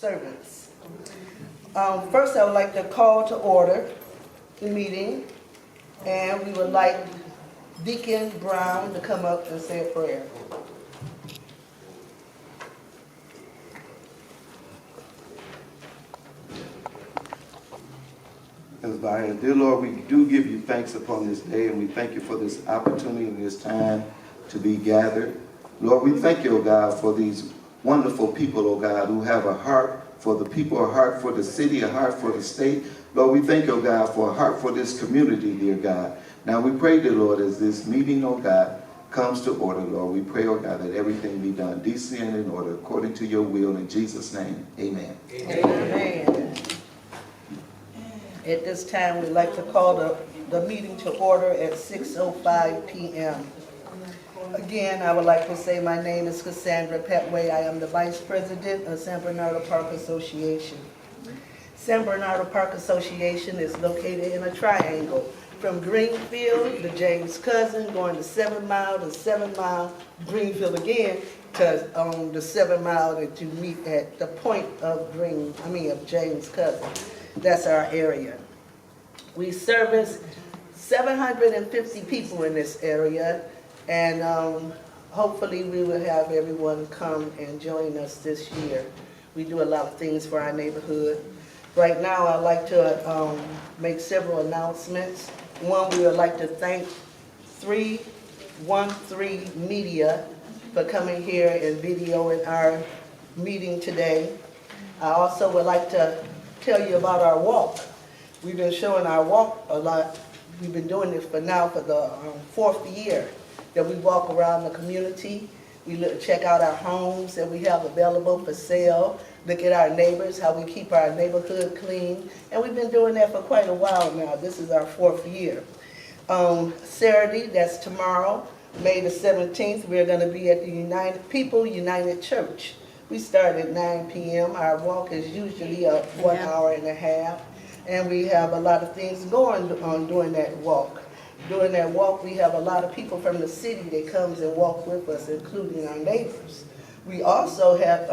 servants. First, I would like to call to order the meeting, and we would like Deacon Brown to come up and say a prayer. Dear Lord, we do give you thanks upon this day, and we thank you for this opportunity and this time to be gathered. Lord, we thank you, oh God, for these wonderful people, oh God, who have a heart for the people, a heart for the city, a heart for the state. Lord, we thank you, oh God, for a heart for this community, dear God. Now we pray, dear Lord, as this meeting, oh God, comes to order, Lord, we pray, oh God, that everything be done decently and in order according to your will. In Jesus' name, amen. Amen. At this time, we'd like to call the meeting to order at 6:05 p.m. Again, I would like to say my name is Cassandra Petway. I am the Vice President of San Bernardo Park Association. San Bernardo Park Association is located in a triangle from Greenfield to James Couzens, going to 7 Mile to 7 Mile, Greenfield again, to the 7 Mile that you meet at the point of James Couzens. That's our area. We service 750 people in this area, and hopefully we will have everyone come and join us this year. We do a lot of things for our neighborhood. Right now, I'd like to make several announcements. One, we would like to thank 313 Media for coming here and videoing our meeting today. I also would like to tell you about our walk. We've been showing our walk a lot. We've been doing this for the 4th year that we walk around the community. We check out our homes that we have available for sale, look at our neighbors, how we keep our neighborhood clean, and we've been doing that for quite a while now. This is our 4th year. Saturday, that's tomorrow, May the 17th, we're going to be at the United Church. We start at 9 p.m. Our walk is usually 1 hour and a half, and we have a lot of things going on during that walk. During that walk, we have a lot of people from the city that comes and walk with us, including our neighbors. We also have,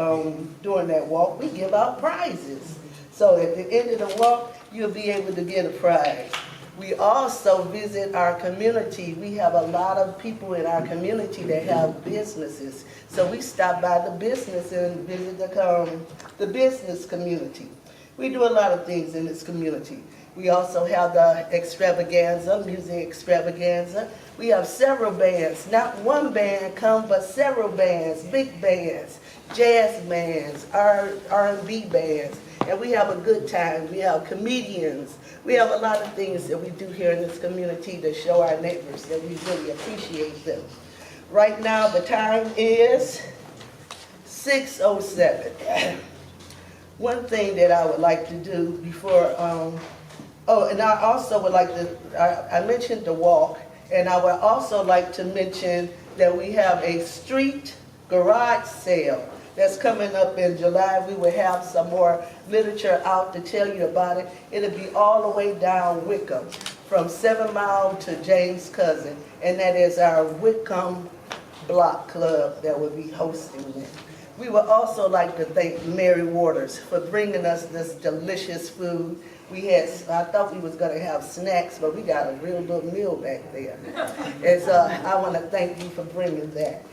during that walk, we give out prizes. So at the end of the walk, you'll be able to get a prize. We also visit our community. We have a lot of people in our community that have businesses. So we stop by the business and visit the business community. We do a lot of things in this community. We also have the extravaganza, music extravaganza. We have several bands, not one band come, but several bands, big bands, jazz bands, R&B bands, and we have a good time. We have comedians. We have a lot of things that we do here in this community to show our neighbors that we really appreciate them. Right now, the time is 6:07. One thing that I would like to do before, and I also would like to, I mentioned the walk, and I would also like to mention that we have a street garage sale that's coming up in July. We will have some more literature out to tell you about it. It'll be all the way down Wickham, from 7 Mile to James Couzens, and that is our Wickham Block Club that will be hosting it. We would also like to thank Mary Waters for bringing us this delicious food. I thought we was going to have snacks, but we got a real little meal back there. And so I want to thank you for bringing that.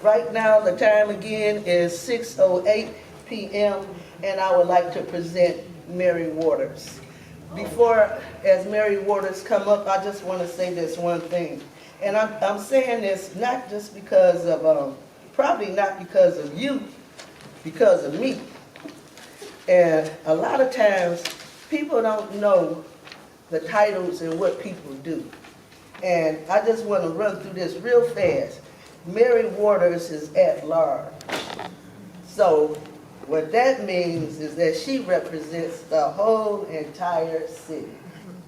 Right now, the time again is 6:08 p.m., and I would like to present Mary Waters. Before, as Mary Waters come up, I just want to say this one thing. And I'm saying this not just because of, probably not because of you, because of me. And a lot of times, people don't know the titles and what people do. And I just want to run through this real fast. Mary Waters is at large. So what that means is that she represents the whole entire city.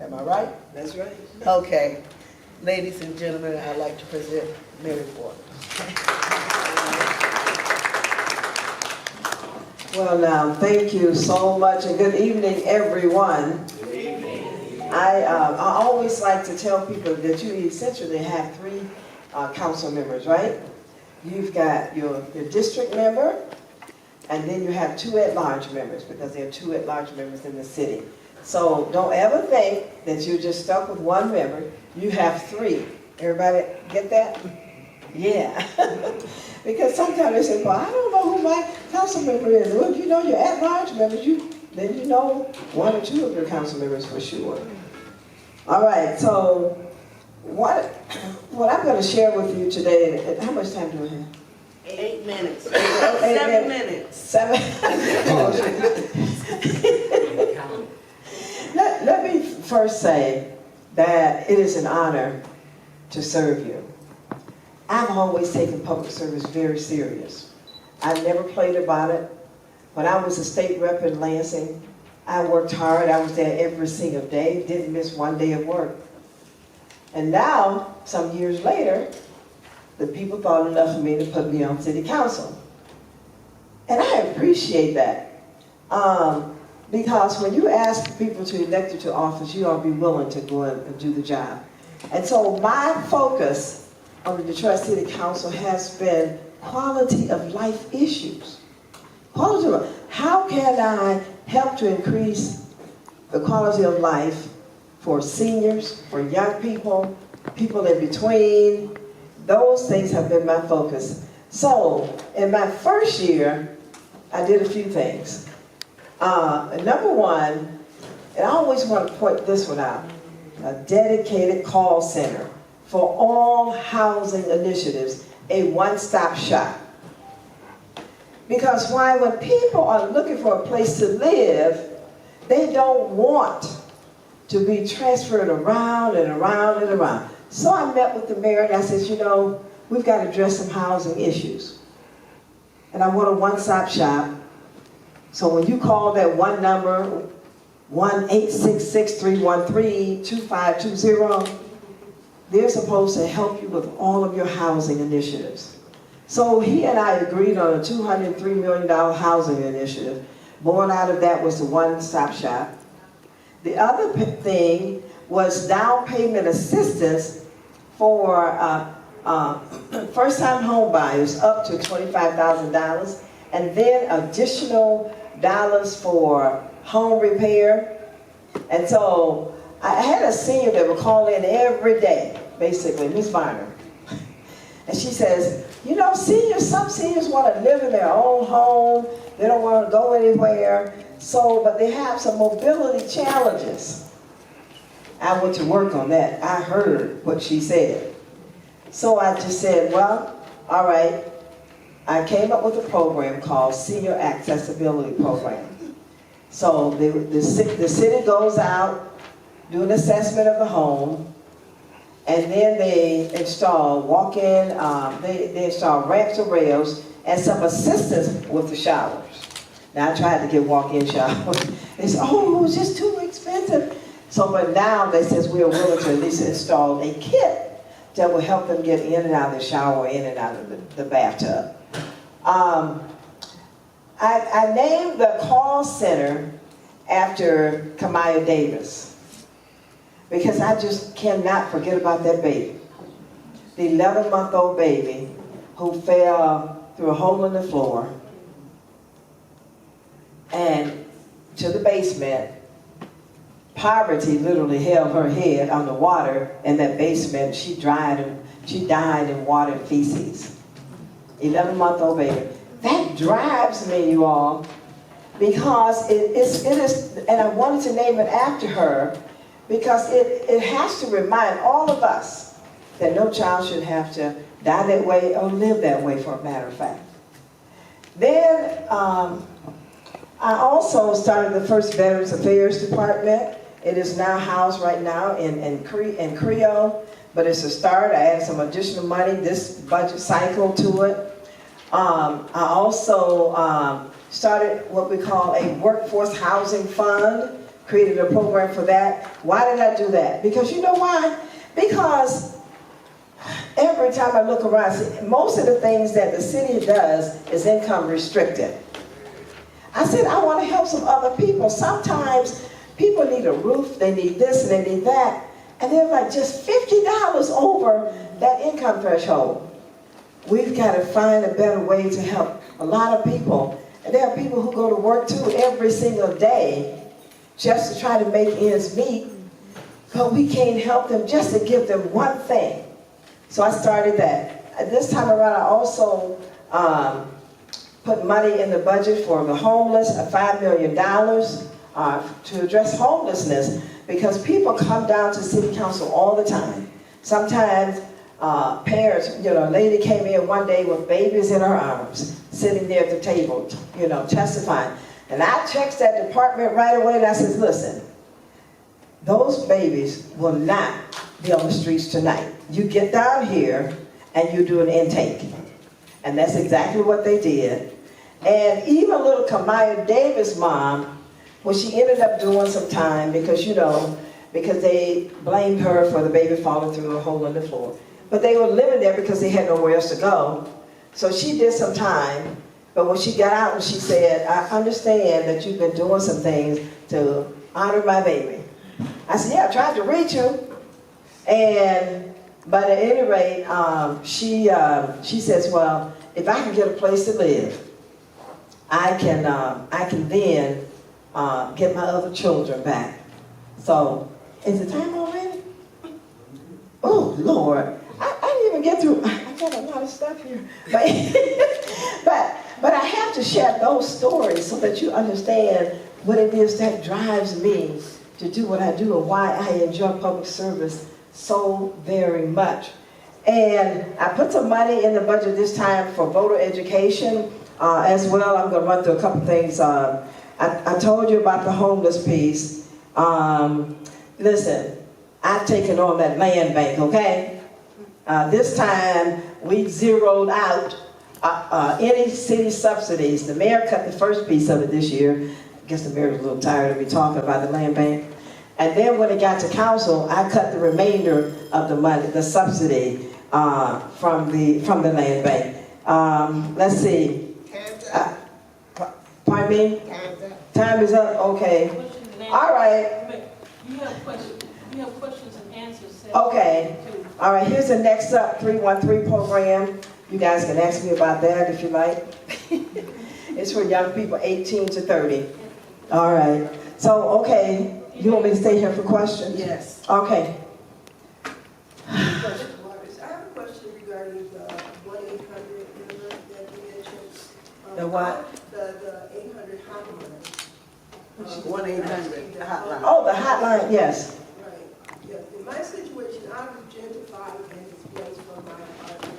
Am I right? That's right. Okay. Ladies and gentlemen, I'd like to present Mary Waters. Well, now, thank you so much, and good evening, everyone. Good evening. I always like to tell people that you essentially have three council members, right? You've got your district member, and then you have 2 at-large members, because there are 2 at-large members in the city. So don't ever think that you're just stuck with 1 member. You have 3. Everybody get that? Yeah. Because sometimes they say, well, I don't know who my council member is. Well, if you know your at-large members, then you know 1 or 2 of your council members for sure. All right, so what I'm going to share with you today, how much time do I have? 8 minutes. 7 minutes. 7. Let me first say that it is an honor to serve you. I've always taken public service very serious. I never played about it. When I was a state rep in Lansing, I worked hard. I was there every single day, didn't miss 1 day of work. And now, some years later, the people thought enough of me to put me on city council. And I appreciate that. Because when you ask people to elect you to office, you ought to be willing to go and do the job. And so my focus on the Detroit City Council has been quality of life issues. Quality of life. How can I help to increase the quality of life for seniors, for young people, people in between? Those things have been my focus. So in my first year, I did a few things. Number one, and I always want to point this one out, a dedicated call center for all housing initiatives, a one-stop shop. Because why? When people are looking for a place to live, they don't want to be transferred around and around and around. So I met with the mayor and I said, you know, we've got to address some housing issues. And I want a one-stop shop. So when you call that one number, 1-866-313-2520, they're supposed to help you with all of your housing initiatives. So he and I agreed on a $203 million housing initiative. Born out of that was the one-stop shop. The other thing was down payment assistance for first-time home buyers up to $25,000, and then additional dollars for home repair. And so I had a senior that would call in every day, basically, Miss Varner. And she says, you know, some seniors want to live in their own home. They don't want to go anywhere. So, but they have some mobility challenges. I went to work on that. I heard what she said. So I just said, well, all right. I came up with a program called Senior Accessibility Program. So the city goes out, do an assessment of the home, and then they install walk-in, they install ramps or rails, and some assistance with the showers. Now I tried to get walk-in showers. They said, oh, it was just too expensive. So, but now they says we are willing to at least install a kit that will help them get in and out of the shower, in and out of the bathtub. I named the call center after Kamaya Davis because I just cannot forget about that baby. The 11-month-old baby who fell through a hole in the floor and to the basement. Poverty literally held her head on the water in that basement. She died in water and feces. 11-month-old baby. That drives me, you all, because it is, and I wanted to name it after her, because it has to remind all of us that no child should have to die that way or live that way, for a matter of fact. Then I also started the first Veterans Affairs Department. It is now housed right now in Creole, but it's a start. I added some additional money this budget cycle to it. I also started what we call a workforce housing fund, created a program for that. Why did I do that? Because you know why? Because every time I look around, most of the things that the city does is income restricted. I said, I want to help some other people. Sometimes people need a roof, they need this and they need that, and they're like just $50 over that income threshold. We've got to find a better way to help a lot of people. And there are people who go to work too every single day just to try to make ends meet, but we can't help them just to give them one thing. So I started that. And this time around, I also put money in the budget for the homeless, $5 million to address homelessness, because people come down to city council all the time. Sometimes parents, a lady came in one day with babies in her arms, sitting there at the table, testifying. And I checked that department right away, and I said, listen, those babies will not be on the streets tonight. You get down here and you do an intake. And that's exactly what they did. And even little Kamaya Davis' mom, well, she ended up doing some time because, because they blamed her for the baby falling through a hole in the floor. But they were living there because they had nowhere else to go. So she did some time, but when she got out and she said, I understand that you've been doing some things to honor my baby. I said, yeah, I tried to reach you. But at any rate, she says, well, if I can get a place to live, I can then get my other children back. So, is the time already? Oh, Lord. I didn't even get through. I got a lot of stuff here. But I have to share those stories so that you understand what it is that drives me to do what I do and why I enjoy public service so very much. And I put some money in the budget this time for voter education as well. I'm going to run through a couple things. I told you about the homeless piece. Listen, I've taken on that land bank, okay? This time, we zeroed out any city subsidies. The mayor cut the first piece of it this year. I guess the mayor was a little tired of me talking about the land bank. And then when it got to council, I cut the remainder of the money, the subsidy, from the land bank. Let's see. Pardon me? Time is up. Okay. All right. You have questions and answers. Okay. All right. Here's the Next Up 313 program. You guys can ask me about that if you like. It's for young people 18 to 30. All right. So, okay. You want me to stay here for questions? Yes. Okay. I have a question regarding the 1-800 number that you mentioned. The what? The 800 hotline. 1-800 hotline. Oh, the hotline, yes. Right. Yeah. In my situation, I was gentrified and displaced from my apartment.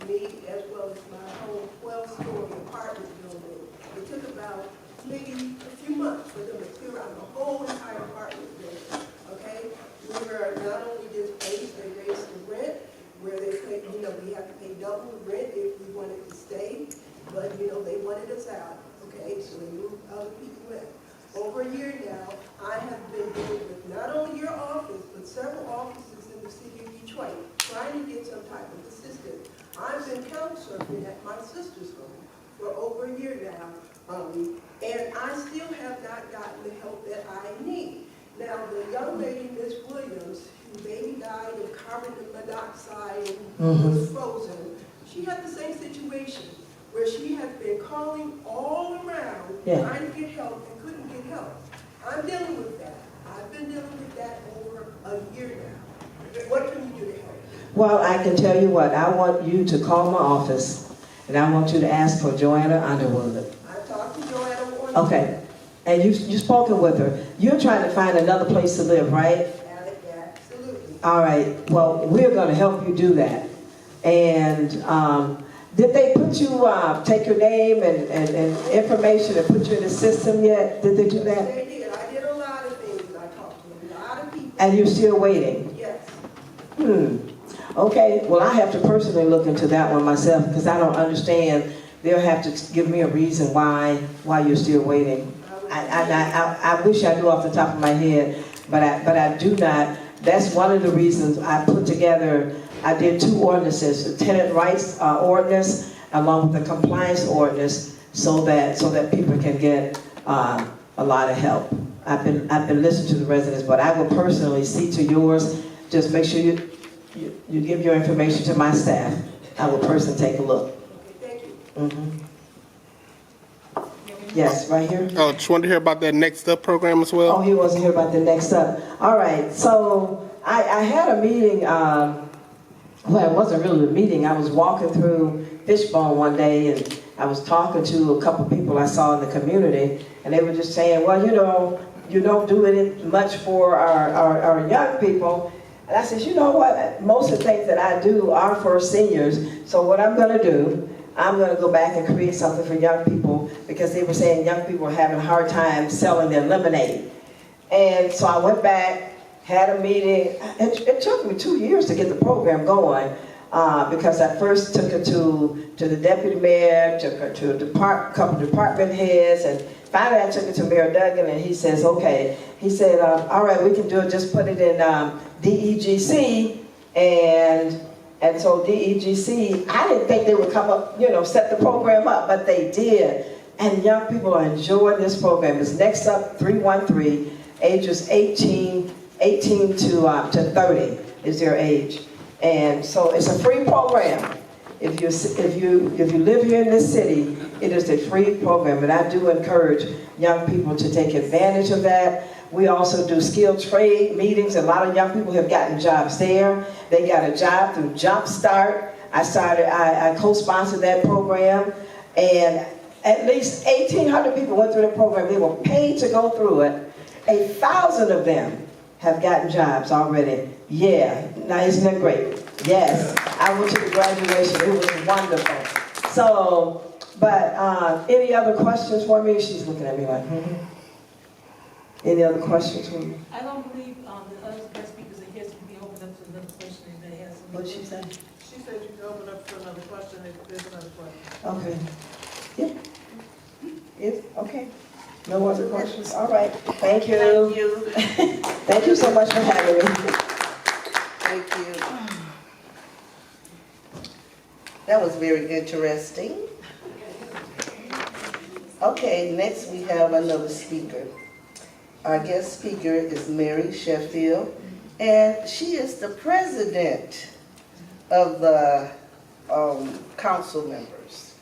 Me, as well as my whole 12-story apartment building. It took about maybe a few months for them to clear out the whole entire apartment building. Okay? We were not only displaced, they raised the rent, where they paid, we have to pay double the rent if we wanted to stay, but they wanted us out. Okay, so they moved other people in. Over a year now, I have been dealing with not only your office, but several offices in the city of Detroit, trying to get some type of assistance. I've been couch surfing at my sister's home for over a year now, and I still have not gotten the help that I need. Now, the young lady, Miss Williams, whose baby died of carbon monoxide and was frozen, she had the same situation where she has been calling all around, trying to get help and couldn't get help. I'm dealing with that. I've been dealing with that over a year now. What can you do to help? Well, I can tell you what, I want you to call my office, and I want you to ask for Joanna Underwood. I talked to Joanna Underwood. Okay, and you've spoken with her. You're trying to find another place to live, right? Absolutely. All right, well, we're going to help you do that. And did they put you, take your name and information and put you in the system yet? Did they do that? They did. I did a lot of things. I talked to a lot of people. And you're still waiting? Yes. Okay, well, I have to personally look into that one myself because I don't understand. They'll have to give me a reason why you're still waiting. I wish I knew off the top of my head, but I do not. That's one of the reasons I put together, I did 2 ordinances, the tenant rights ordinance along with the compliance ordinance so that people can get a lot of help. I've been listening to the residents, but I will personally see to yours. Just make sure you give your information to my staff. I will personally take a look. Okay, thank you. Yeah, Yes, right here. Oh, just wanted to hear about that Next Up program as Oh, well. he wasn't here about the next up. All right, so I had a meeting, well, it wasn't really a meeting. I was walking through Fishbone one day, and I was talking to a couple people I saw in the community, and they were just saying, well, you don't do it much for our young people. And I said, you know what, most of the things that I do are for seniors, so what I'm gonna do, I'm gonna go back and create something for young people, because they were saying young people were having a hard time selling their lemonade. And so I went back, had a meeting. It took me 2 years to get the program going, because I first took her to the deputy mayor, took her to a couple department heads, and finally I took her to Mayor Duggan, and he says, okay. He said, all right, we can do it, just put it in DEGC, and so DEGC, I didn't think they would come up, set the program up, but they did. And young people are enjoying this program. It's Next Up 313, ages 18 to 30 is their age. And so it's a free program. If you live here in this city, it is a free program, and I do encourage young people to take advantage of that. We also do skilled trade meetings. A lot of young people have gotten jobs there. They got a job through Jumpstart. I co-sponsored that program, and at least 1,800 people went through the program. They were paid to go through it. 1,000 of them have gotten jobs already. Yeah, now isn't that great? Yes, I went to the graduation. It was wonderful. So, but any other questions for me? She's looking at me like, Any other questions for me? I don't believe the other guest speakers are here, so we can open up to another question if they have some. What'd she say? She said you can open up for another question if there's another question. Okay. Yeah. Okay. No other questions? All right. Thank you. Thank you. Thank you so much for having me. Thank you. That was very interesting. Okay, next we have another speaker. Our guest speaker is Mary Sheffield, and she is the president of the council members.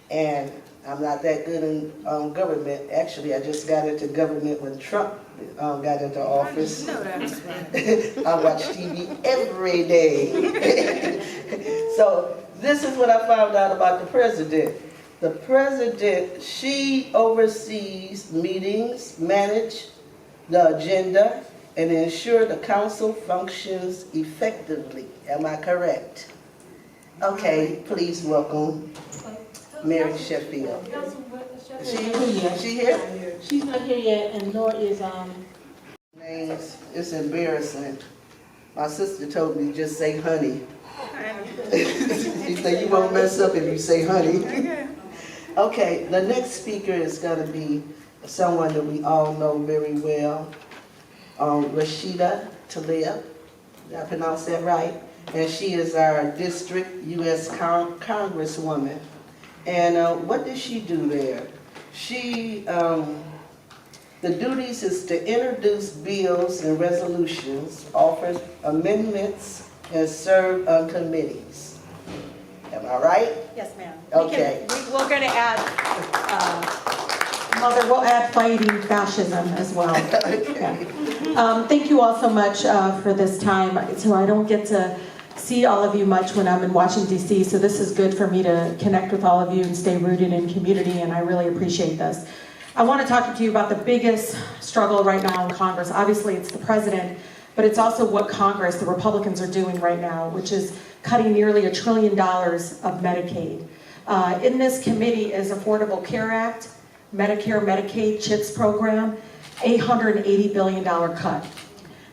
And I'm not that good in government. Actually, I just got into government when Trump got into office. No, that's right. I watch TV every day. So this is what I found out about the president. The president, she oversees meetings, manage the agenda, and ensure the council functions effectively. Am I correct? Okay, please welcome Mary Sheffield. Councilwoman Is she here? She's not here yet, and nor is Names, it's embarrassing. My sister told me just say honey. She said you won't mess up if you say honey. Okay, the next speaker is going to be someone that we all know very well, Rashida Tlaib. Did I pronounce that right? And she is our district U.S. Congresswoman. And what does she do there? She, the duties is to introduce bills and resolutions, offer amendments, and serve on committees. Am I right? Yes, ma'am. Okay. We're going to add, Mother, we'll add fighting fascism as well. Okay. Yeah. Thank you all so much for this time. So I don't get to see all of you much when I'm in Washington, D.C., so this is good for me to connect with all of you and stay rooted in community, and I really appreciate this. I want to talk to you about the biggest struggle right now in Congress. Obviously, it's the president, but it's also what Congress, the Republicans, are doing right now, which is cutting nearly $1 trillion of Medicaid. In this committee is Affordable Care Act, Medicare, Medicaid, CHIPS program, $880 billion cut.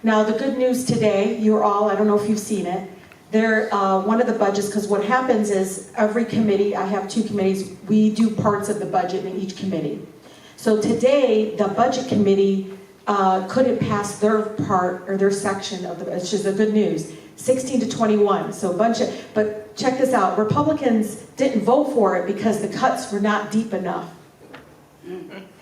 Now, the good news today, you're all, I don't know if you've seen it, they're one of the budgets, because what happens is every committee, I have 2 committees, we do parts of the budget in each committee. So today, the budget committee couldn't pass their part or their section of the, which is the good news, 16 to 21, so a bunch of, but check this out, Republicans didn't vote for it because the cuts were not deep enough.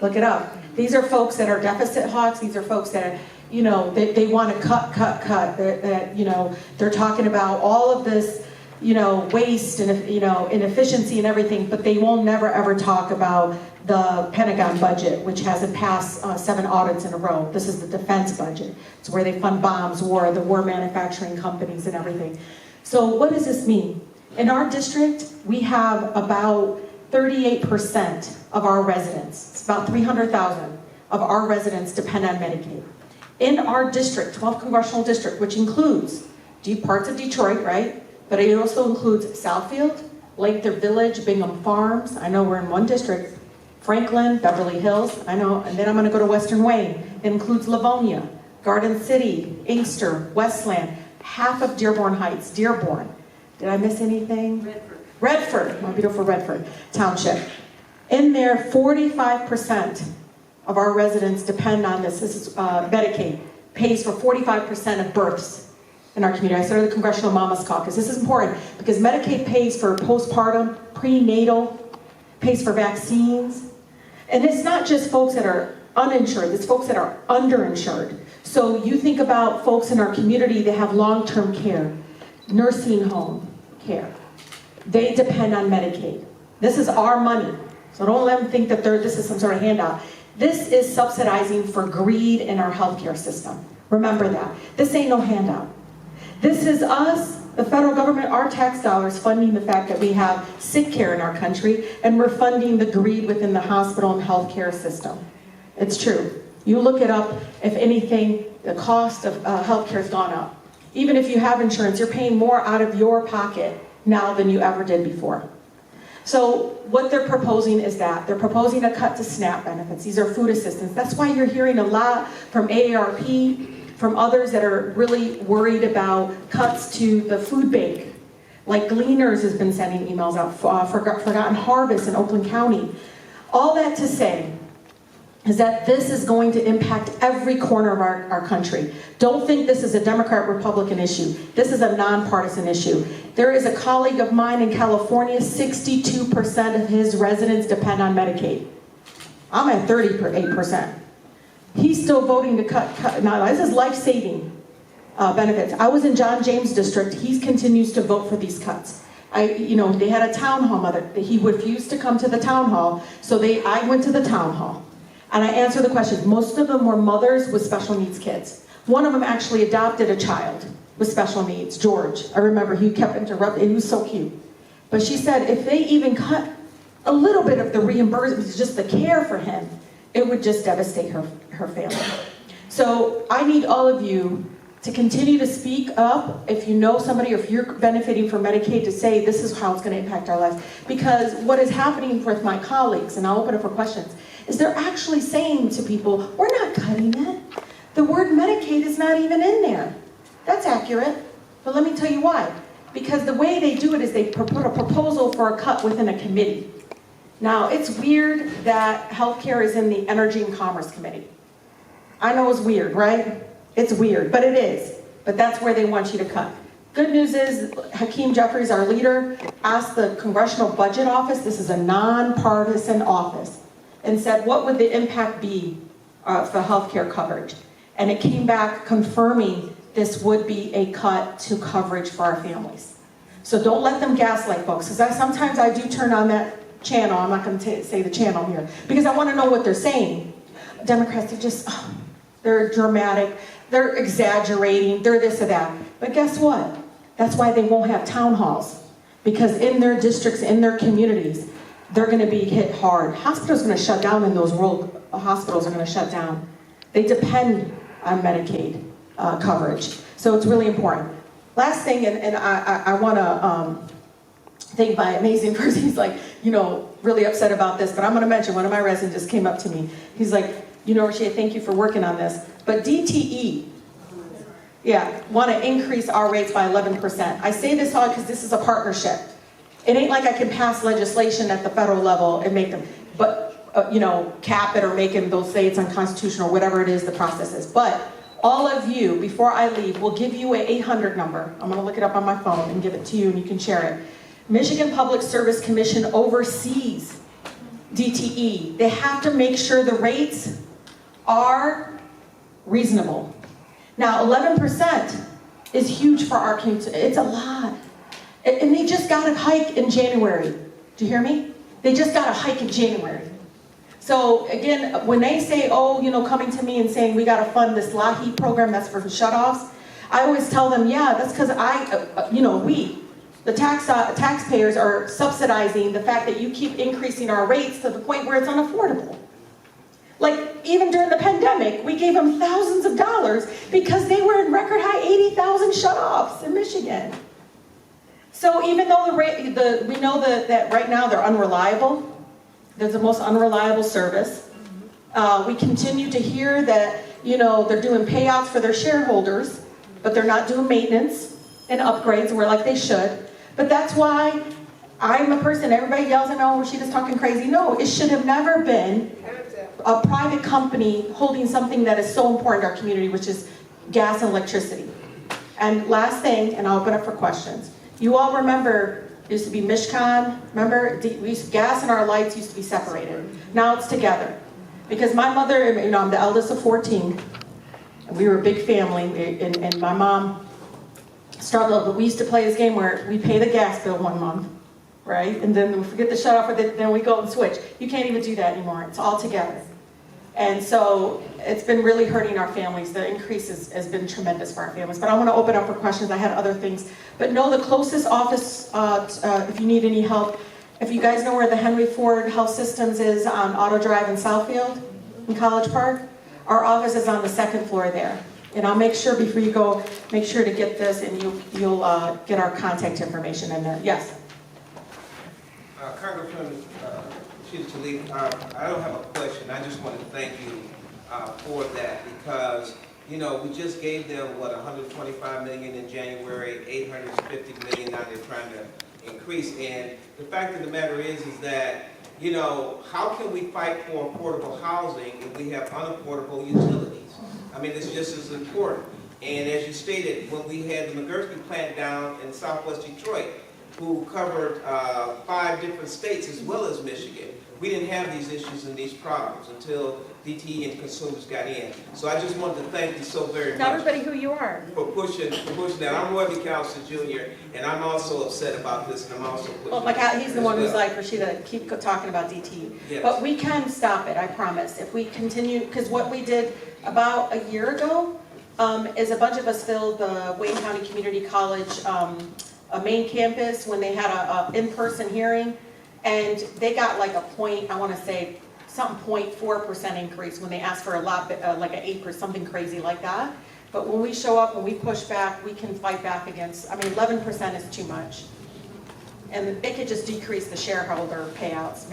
Look it up. These are folks that are deficit hawks, these are folks that are, you know, they want to cut. You know, they're talking about all of this, you know, waste and, you know, inefficiency and everything, but they will never ever talk about the Pentagon budget, which hasn't passed 7 audits in a row. This is the defense budget. It's where they fund bombs, the war manufacturing companies and everything. So what does this mean? In our district, we have about 38% of our residents, it's about 300,000 of our residents depend on Medicaid. In our district, 12th Congressional District, which includes deep parts of Detroit, right? But it also includes Southfield, Lathrop Village, Bingham Farms. I know we're in one district. Franklin, Beverly Hills, I know, and then I'm gonna go to Western Wayne. It includes Livonia, Garden City, Inkster, Westland, half of Dearborn Heights, Dearborn. Did I miss anything? Redford, my beautiful Redford Township. In there, 45% of our residents depend on this. This is Medicaid, pays for 45% of births in our community. I started the Congressional Mamas Caucus. This is important because Medicaid pays for postpartum, prenatal, pays for vaccines. And it's not just folks that are uninsured, it's folks that are underinsured. So you think about folks in our community that have long-term care, nursing home care. They depend on Medicaid. This is our money. So don't let them think that this is some sort of handout. This is subsidizing for greed in our healthcare system. Remember that. This ain't no handout. This is us, the federal government, our tax dollars funding the fact that we have sick care in our country, and we're funding the greed within the hospital and healthcare system. It's true. You look it up, if anything, the cost of healthcare has gone up. Even if you have insurance, you're paying more out of your pocket now than you ever did before. So what they're proposing is that they're proposing a cut to SNAP benefits. These are food assistance. That's why you're hearing a lot from AARP, from others that are really worried about cuts to the food bank. Like Gleaners has been sending emails out, Forgotten Harvest in Oakland County. All that to say is that this is going to impact every corner of our country. Don't think this is a Democrat-Republican issue. This is a nonpartisan issue. There is a colleague of mine in California, 62% of his residents depend on Medicaid. I'm at 38%. He's still voting to cut. Now, this is life-saving benefits. I was in John James' district. He continues to vote for these cuts. They had a town hall. He refused to come to the town hall, so I went to the town hall. And I answered the questions. Most of them were mothers with special needs kids. One of them actually adopted a child with special needs, George. I remember he kept interrupting. He was so cute. But she said if they even cut a little bit of the reimbursement, just the care for him, it would just devastate her family. So I need all of you to continue to speak up if you know somebody or if you're benefiting from Medicaid, to say this is how it's going to impact our lives. Because what is happening with my colleagues, and I'll open up for questions, is they're actually saying to people, we're not cutting it. The word Medicaid is not even in there. That's accurate, but let me tell you why. Because the way they do it is they put a proposal for a cut within a committee. Now, it's weird that healthcare is in the Energy and Commerce Committee. I know it's weird, right? It's weird, but it is. But that's where they want you to cut. Good news is, Hakeem Jeffries, our leader, asked the Congressional Budget Office, this is a nonpartisan office, and said, what would the impact be for healthcare coverage? And it came back confirming this would be a cut to coverage for our families. So don't let them gaslight folks, because sometimes I do turn on that channel. I'm not going to say the channel here, because I want to know what they're saying. Democrats are just, they're dramatic, they're exaggerating, they're this or that. But guess what? That's why they won't have town halls, because in their districts, in their communities, they're going to be hit hard. Hospitals are going to shut down, and those rural hospitals are going to shut down. They depend on Medicaid coverage. So it's really important. Last thing, and I want to thank my amazing person. He's like, really upset about this, but I'm going to mention one of my residents just came up to me. He's like, Rashida, thank you for working on this. But DTE, want to increase our rates by 11%. I say this all because this is a partnership. It ain't like I can pass legislation at the federal level and make them, cap it or make them, they'll say it's unconstitutional, whatever it is the process is. But all of you, before I leave, will give you an 800 number. I'm going to look it up on my phone and give it to you, and you can share it. Michigan Public Service Commission oversees DTE. They have to make sure the rates are reasonable. Now, 11% is huge for our community. It's a lot. And they just got a hike in January. Do you hear me? They just got a hike in January. So again, when they say, oh, coming to me and saying we got to fund this LAHEAP program that's for shutoffs, I always tell them, yeah, that's because we, the taxpayers, are subsidizing the fact that you keep increasing our rates to the point where it's unaffordable. Like, even during the pandemic, we gave them thousands of dollars because they were in record high 80,000 shutoffs in Michigan. So even though we know that right now they're unreliable, they're the most unreliable service. We continue to hear that, they're doing payouts for their shareholders, but they're not doing maintenance and upgrades where like they should. But that's why I'm a person, everybody yells at me, oh, Rashida's talking crazy. No, it should have never been a private company holding something that is so important to our community, which is gas and electricity. And last thing, and I'll open up for questions. You all remember, it used to be Mishkan, remember? Gas and our lights used to be separated. Now it's together. Because my mother, I'm the eldest of 14, and we were a big family, and my mom struggled, but we used to play this game where we pay the gas bill one month, right? And then we forget the shut off, then we go and switch. You can't even do that anymore. It's all together. And so it's been really hurting our families. The increase has been tremendous for our families. But I want to open up for questions. I had other things. But no, the closest office, if you need any help, if you guys know where the Henry Ford Health Systems is on Auto Drive in Southfield, in College Park, our office is on the second floor there. And I'll make sure before you go, make sure to get this, and you'll get our contact information in there. Yes? Congresswoman Tlaib, I don't have a question. I just want to thank you for that, because we just gave them $125 million in January, $850 million now they're trying to increase. And the fact of the matter is that how can we fight for affordable housing if we have unaffordable utilities? I mean, it's just as important. And as you stated, when we had the McGursky plant down in Southwest Detroit, who covered 5 different states as well as Michigan, we didn't have these issues and these problems until DTE and consumers got in. So I just wanted to thank you so very much. Tell everybody who you are. For pushing that. I'm Roy McAllister Jr., and I'm also upset about this, and I'm also pushing. Well, he's the one who's like, Rashida, keep talking about DTE. Yes. But we can stop it, I promise. If we continue, because what we did about a year ago is a bunch of us filled the Wayne County Community College a main campus when they had a in-person hearing, and they got like a point, I want to say something 0.4% increase when they asked for a lot, like an 8% or something crazy like that. But when we show up and we push back, we can fight back against, 11% is too much. And they could just decrease the shareholder payouts,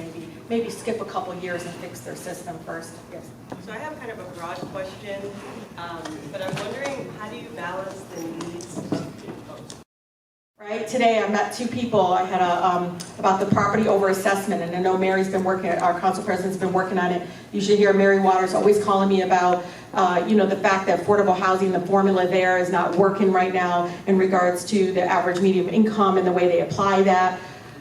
maybe skip a couple years and fix their system first. Yes. So I have kind of a broad question, but I'm wondering, how do you balance the needs of people? Right, today I met 2 people. I had about the property over assessment, and I know Mary's been working, our Councilperson's been working on it. You should hear Mary Waters always calling me about, the fact that affordable housing, the formula there is not working right now in regards to the average median income and the way they apply that.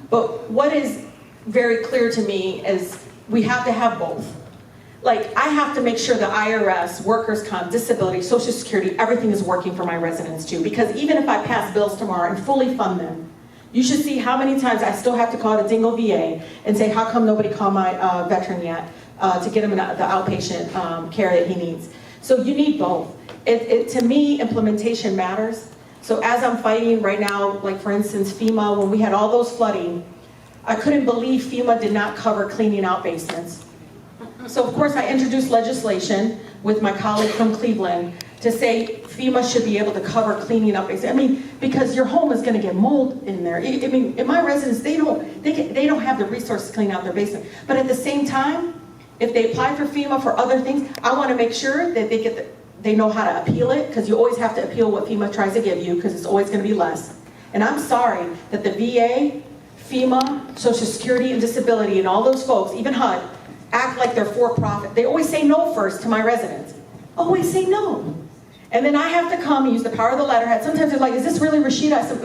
But what is very clear to me is we have to have both. Like, I have to make sure the IRS, workers' comp, disability, Social Security, everything is working for my residents too. Because even if I pass bills tomorrow and fully fund them, you should see how many times I still have to call the Dingle VA and say, how come nobody called my veteran yet to get him the outpatient care that he needs. So you need both. To me, implementation matters. So as I'm fighting right now, like for instance, FEMA, when we had all those flooding, I couldn't believe FEMA did not cover cleaning out basements. So of course I introduced legislation with my colleague from Cleveland to say FEMA should be able to cover cleaning up basements. Because your home is going to get mold in there. In my residents, they don't have the resources to clean out their basement. But at the same time, if they apply for FEMA for other things, I want to make sure that they know how to appeal it, because you always have to appeal what FEMA tries to give you, because it's always going to be less. And I'm sorry that the VA, FEMA, Social Security and Disability, and all those folks, even HUD, act like they're for-profit. They always say no first to my residents. Always say no. And then I have to come and use the power of the letterhead. Sometimes they're like, is this really Rashida? I said,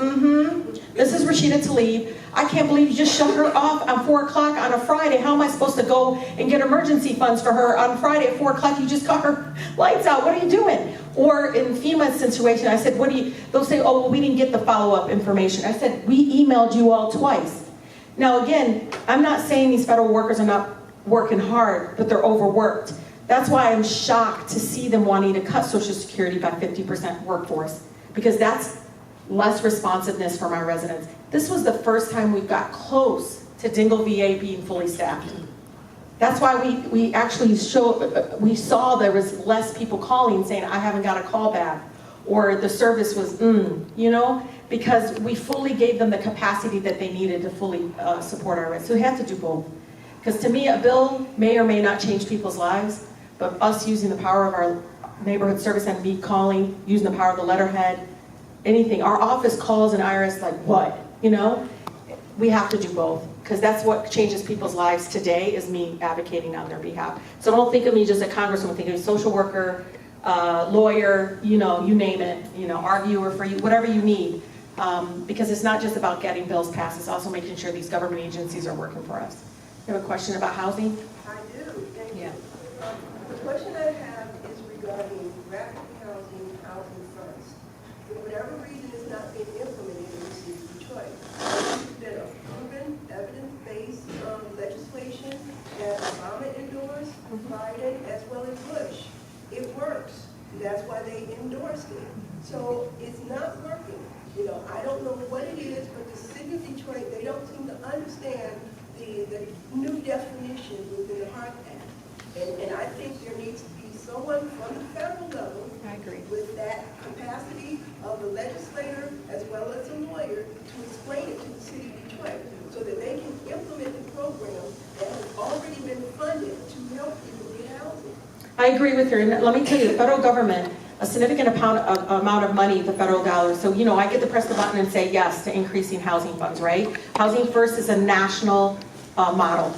this is Rashida Tlaib. I can't believe you just shut her off on 4 o'clock on a Friday. How am I supposed to go and get emergency funds for her on Friday at 4 o'clock? You just cut her lights out. What are you doing? Or in FEMA's situation, I said, they'll say, oh, well, we didn't get the follow-up information. I said, we emailed you all twice. Now again, I'm not saying these federal workers are not working hard, but they're overworked. That's why I'm shocked to see them wanting to cut Social Security by 50% workforce, because that's less responsiveness for my residents. This was the first time we got close to Dingle VA being fully staffed. That's why we actually we saw there was less people calling saying, I haven't got a call back, or the service was, you know, because we fully gave them the capacity that they needed to fully support our residents. So we have to do both. Because to me, a bill may or may not change people's lives, but us using the power of our neighborhood service and me calling, using the power of the letterhead, anything. Our office calls an IRS like, what? You know? We have to do both, because that's what changes people's lives today, is me advocating on their behalf. So don't think of me just a congresswoman, think of me social worker, lawyer, you know, you name it, you know, arguer for you, whatever you need. Because it's not just about getting bills passed, it's also making sure these government agencies are working for us. You have a question about housing? I do, thank you. Yeah. The question I have is regarding rapid housing funds. For whatever reason, it's not being implemented in the city of Detroit. This has been a proven, evidence-based legislation that Obama endorsed, Biden, as well as Bush. It works. That's why they endorsed it. So it's not working. You know, I don't know what it is, but the city of Detroit, they don't seem to understand the new definition within the HEART Act. And I think there needs to be someone from the federal level, I agree, with that capacity of a legislator as well as a lawyer to explain it to the city of Detroit so that they can implement the program that has already been funded to help people get housing. I agree with her, and let me tell you, the federal government, a significant amount of money, the federal dollars. So, you know, I get to press the button and say yes to increasing housing funds, right? Housing First is a national model.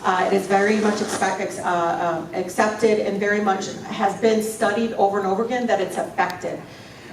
It is very much accepted and very much has been studied over and over again that it's effective.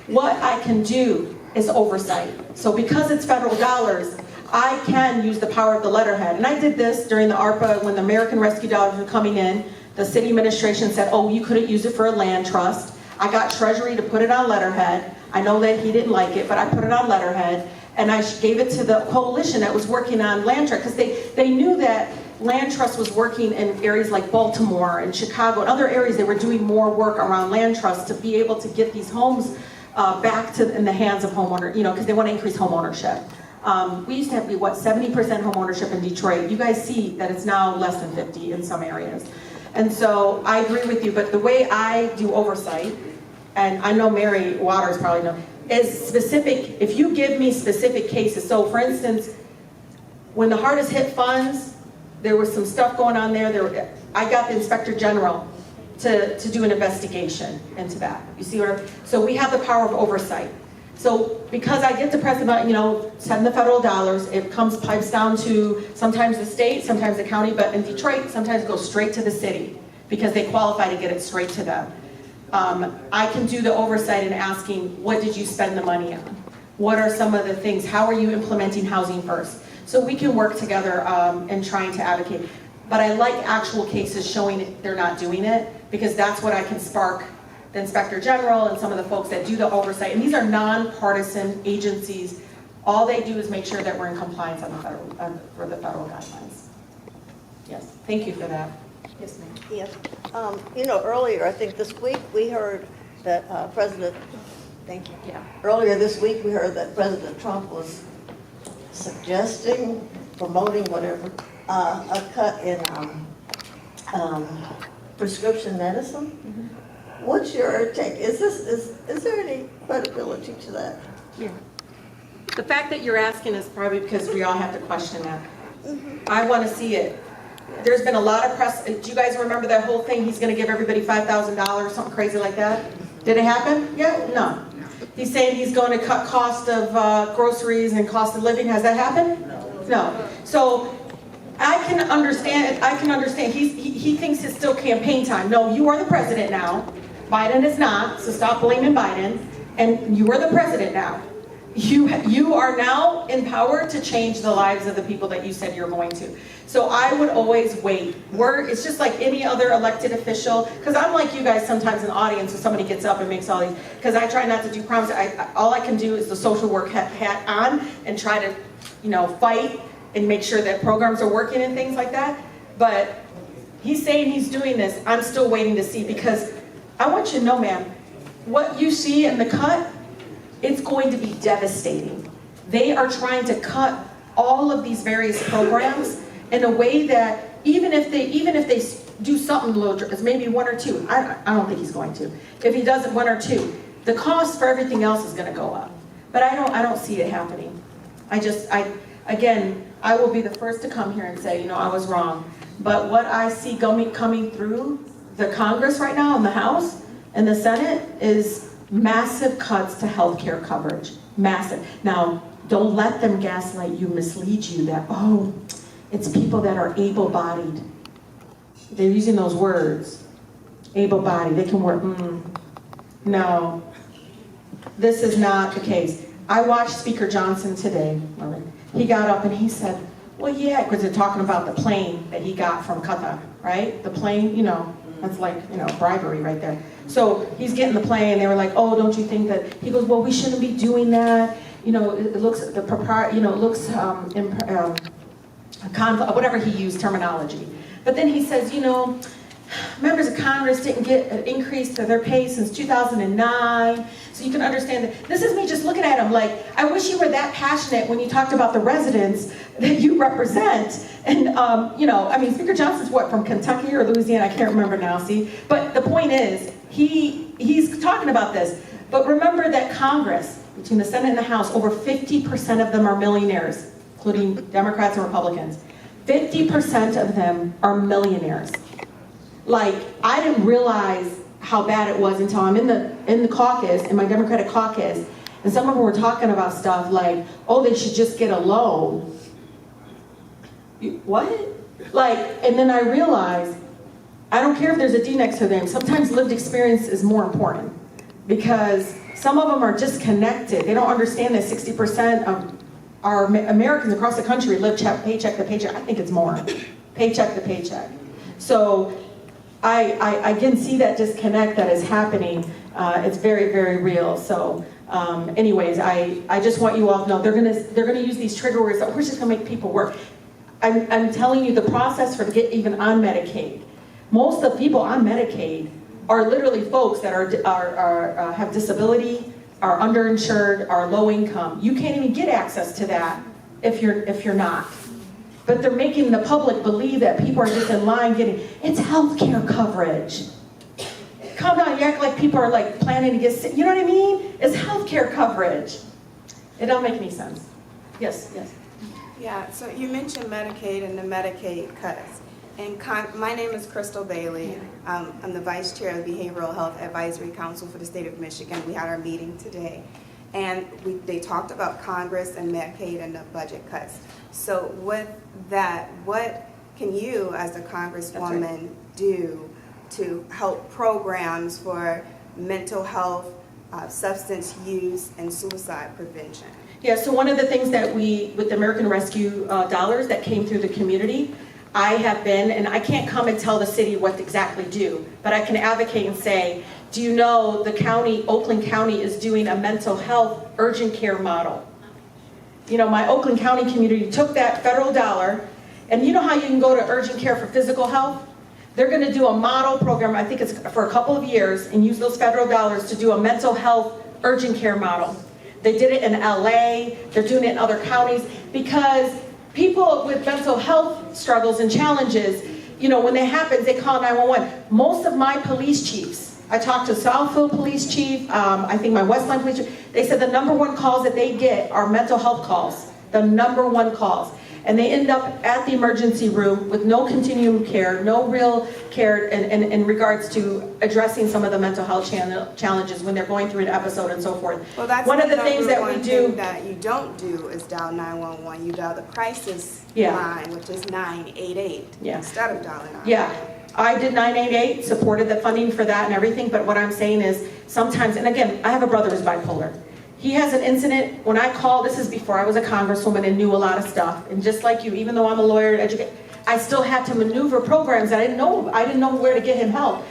What I can do is oversight. So because it's federal dollars, I can use the power of the letterhead. And I did this during the ARPA when the American Rescue dollars were coming in. The city administration said, oh, you couldn't use it for a land trust. I got Treasury to put it on letterhead. I know that he didn't like it, but I put it on letterhead. And I gave it to the coalition that was working on land trust, because they knew that land trust was working in areas like Baltimore and Chicago and other areas. They were doing more work around land trust to be able to get these homes back in the hands of homeowners, you know, because they want to increase home ownership. We used to have, 70% home ownership in Detroit. You guys see that it's now less than 50 in some areas. And so I agree with you, but the way I do oversight, and I know Mary Waters probably knows, is specific. If you give me specific cases, so for instance, when the hardest hit funds, there was some stuff going on there. I got the Inspector General to do an investigation into that. You see what so we have the power of oversight. So because I get to press the button, you know, send the federal dollars, it pipes down to sometimes the state, sometimes the county, but in Detroit, sometimes it goes straight to the city because they qualify to get it straight to them. I can do the oversight and asking, what did you spend the money on? What are some of the things? How are you implementing Housing First? So we can work together in trying to advocate. But I like actual cases showing they're not doing it, because that's what I can spark the Inspector General and some of the folks that do the oversight. And these are nonpartisan agencies. All they do is make sure that we're in compliance on the for the federal guidelines. Yes, thank you for that. Yes, ma'am. Yes. You know, earlier, I think this week, we heard that thank you. Yeah. Earlier this week, we heard that President Trump was suggesting, promoting, whatever, a cut in prescription medicine. Mm-hmm. What's your take? Is there any credibility to that? Yeah. The fact that you're asking is probably because we all have to question that. Mm-hmm. I want to see it. There's been a lot of press. Do you guys remember that whole thing? He's going to give everybody $5,000, something crazy like that. Did it happen? Yeah? No. He's saying he's going to cut cost of groceries and cost of living. Has that happened? No. So I can understand. He thinks it's still campaign time. No, you are the president now. Biden is not. So stop blaming Biden. And you are the president now. You are now empowered to change the lives of the people that you said you're going to. So I would always wait. It's just like any other elected official, because I'm like you guys sometimes in the audience when somebody gets up and makes all these, because I try not to do promises. All I can do is the social work hat on and try to, fight and make sure that programs are working and things like that. But He's saying he's doing this. I'm still waiting to see, because I want you to know, ma'am, what you see in the cut, it's going to be devastating. They are trying to cut all of these various programs in a way that even if they do something little, maybe one or two, I don't think he's going to. If he does it one or two, the cost for everything else is going to go up. But I don't see it happening. Again, I will be the first to come here and say, I was wrong. But what I see coming through the Congress right now, in the House and the Senate, is massive cuts to health care coverage. Massive. Now, don't let them gaslight you, mislead you that, oh, it's people that are able-bodied. They're using those words. Able-bodied. They can work. No. This is not the case. I watched Speaker Johnson today. He got up and he said, well, yeah, because they're talking about the plane that he got from Qatar, right? The plane, that's like, bribery right there. So he's getting the plane. They were like, oh, don't you think that? He goes, well, we shouldn't be doing that. It looks, whatever he used terminology. But then he says, members of Congress didn't get an increase to their pay since 2009. So you can understand that. This is me just looking at him like, I wish you were that passionate when you talked about the residents that you represent. And, Speaker Johnson's from Kentucky or Louisiana? I can't remember now, see? But the point is, he's talking about this. But remember that Congress, between the Senate and the House, over 50% of them are millionaires, including Democrats and Republicans. 50% of them are millionaires. I didn't realize how bad it was until I'm in the caucus, in my Democratic caucus, and some of them were talking about stuff like, oh, they should just get a loan. What? And then I realized, I don't care if there's a D next to them, sometimes lived experience is more important, because some of them are disconnected. They don't understand that 60% of our Americans across the country live paycheck to paycheck. I think it's more, paycheck to paycheck. So I can see that disconnect that is happening. It's very, very real. So anyways, I just want you all to know they're gonna use these trigger words that we're just gonna make people work. I'm telling you the process for to get even on Medicaid. Most of the people on Medicaid are literally folks that have disability, are underinsured, are low income. You can't even get access to that if you're not. But they're making the public believe that people are just in line getting, it's health care coverage. Calm down, you act like people are planning to get sick. You know what I mean? It's health care coverage. It don't make any sense. Yes. Yeah, so you mentioned Medicaid and the Medicaid cuts. And my name is Crystal Bailey. I'm the Vice Chair of the Behavioral Health Advisory Council for the state of Michigan. We had our meeting today. And they talked about Congress and Medicaid and the budget cuts. So with that, what can you as a Congresswoman do to help programs for mental health, substance use, and suicide prevention? Yeah, so one of the things that with the American Rescue dollars that came through the community, I have been, and I can't come and tell the city what to exactly do, but I can advocate and say, do you know the county, Oakland County, is doing a mental health urgent care model? My Oakland County community took that federal dollar, and you know how you can go to urgent care for physical health? They're going to do a model program, I think it's for a couple of years, and use those federal dollars to do a mental health urgent care model. They did it in LA, they're doing it in other counties, because people with mental health struggles and challenges, when that happens, they call 911. Most of my police chiefs, I talked to Southfield Police Chief, I think my Westline Police Chief, they said the #1 calls that they get are mental health calls, the #1 calls. And they end up at the emergency room with no continuum care, no real care in regards to addressing some of the mental health challenges when they're going through an episode and so forth. Well, that's one of the things that we do that you don't do is dial 911. You dial the crisis line, which is 988 instead of dialing 911. Yeah. I did 988, supported the funding for that and everything, but what I'm saying is sometimes, and again, I have a brother who's bipolar. He has an incident, when I call, this is before I was a congresswoman and knew a lot of stuff, and just like you, even though I'm a lawyer and educated, I still had to maneuver programs that I didn't know where to get him help.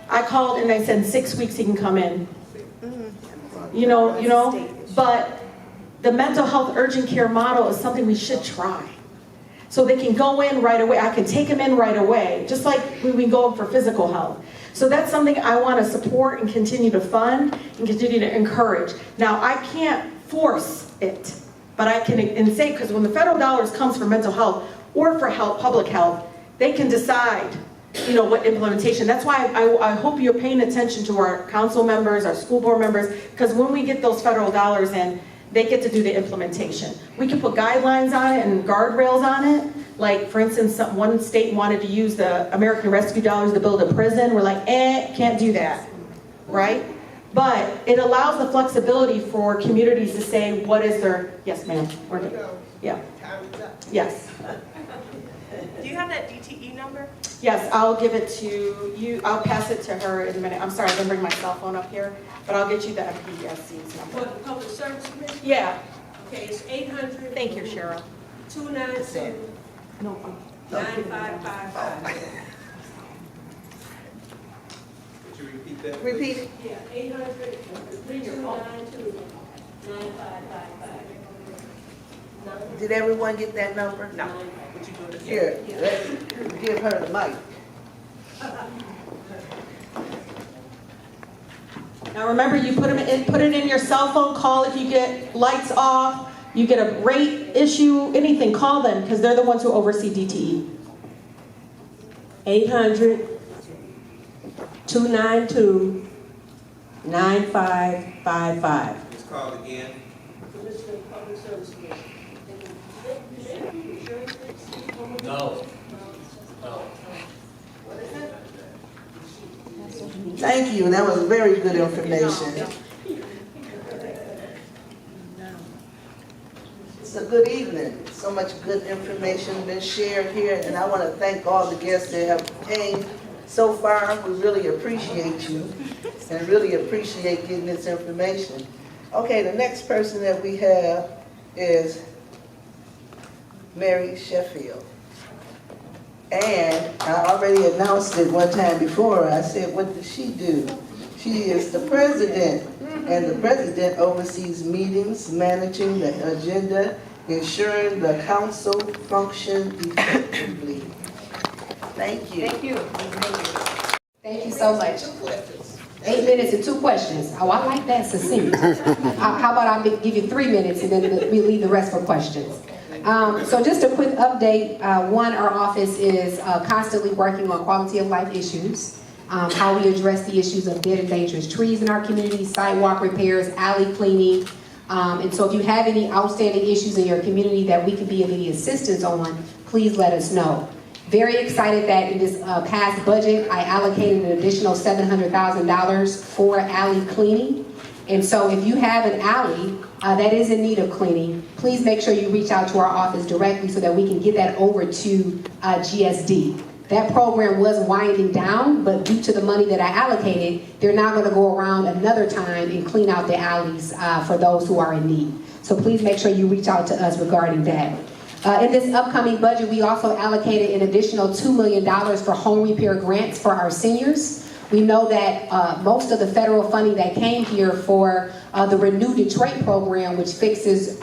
I called and they said in 6 weeks he can come in. But the mental health urgent care model is something we should try. So they can go in right away. I can take them in right away, just like we go in for physical health. So that's something I want to support and continue to fund and continue to encourage. Now, I can't force it, but I can say, because when the federal dollars comes for mental health or for health, public health, they can decide, you know, what implementation. That's why I hope you're paying attention to our council members, our school board members, because when we get those federal dollars in, they get to do the implementation. We can put guidelines on it and guardrails on it. Like, for instance, one state wanted to use the American Rescue dollars to build a prison. We're like, can't do that, right? But it allows the flexibility for communities to say, what is their, yes, ma'am, we're good. Yeah. Yes. Do you have that DTE number? Yes, I'll give it to you. I'll pass it to her in a minute. I'm sorry, I didn't bring my cell phone up here, but I'll get you the MPSC's number. For the Public Service Commission? Yeah. Okay, it's 800. Thank you, Cheryl. 292 No. 9555. Could you repeat that? Repeat it. Yeah, 800 292 9555. Did everyone get that number? No. What you doing? Here, let's give her the mic. Now remember, you put it in your cell phone. Call if you get lights off, you get a rate issue, anything. Call them because they're the ones who oversee DTE. 800-292-9555. It's called again. Commissioner of Public Service Commission. No. Thank you, that was very good information. It's a good evening. So much good information been shared here, and I want to thank all the guests that have came so far. We really appreciate you and really appreciate getting this information. Okay, the next person that we have is Mary Sheffield. And I already announced it one time before. I said, what does she do? She is the president, and the president oversees meetings, managing the agenda, ensuring the council function effectively. Thank you. Thank you. Thank you so much. 8 minutes and 2 questions. Oh, I like that, succinct. How about I give you 3 minutes and then we leave the rest for questions. So just a quick update. One, our office is constantly working on quality of life issues, how we address the issues of dead and dangerous trees in our community, sidewalk repairs, alley cleaning. And so if you have any outstanding issues in your community that we can be of any assistance on, please let us know. Very excited that in this past budget, I allocated an additional $700,000 for alley cleaning. And so if you have an alley that is in need of cleaning, please make sure you reach out to our office directly so that we can get that over to GSD. That program was winding down, but due to the money that I allocated, they're now going to go around another time and clean out the alleys for those who are in need. So please make sure you reach out to us regarding that. In this upcoming budget, we also allocated an additional $2 million for home repair grants for our seniors. We know that most of the federal funding that came here for the Renew Detroit program, which fixes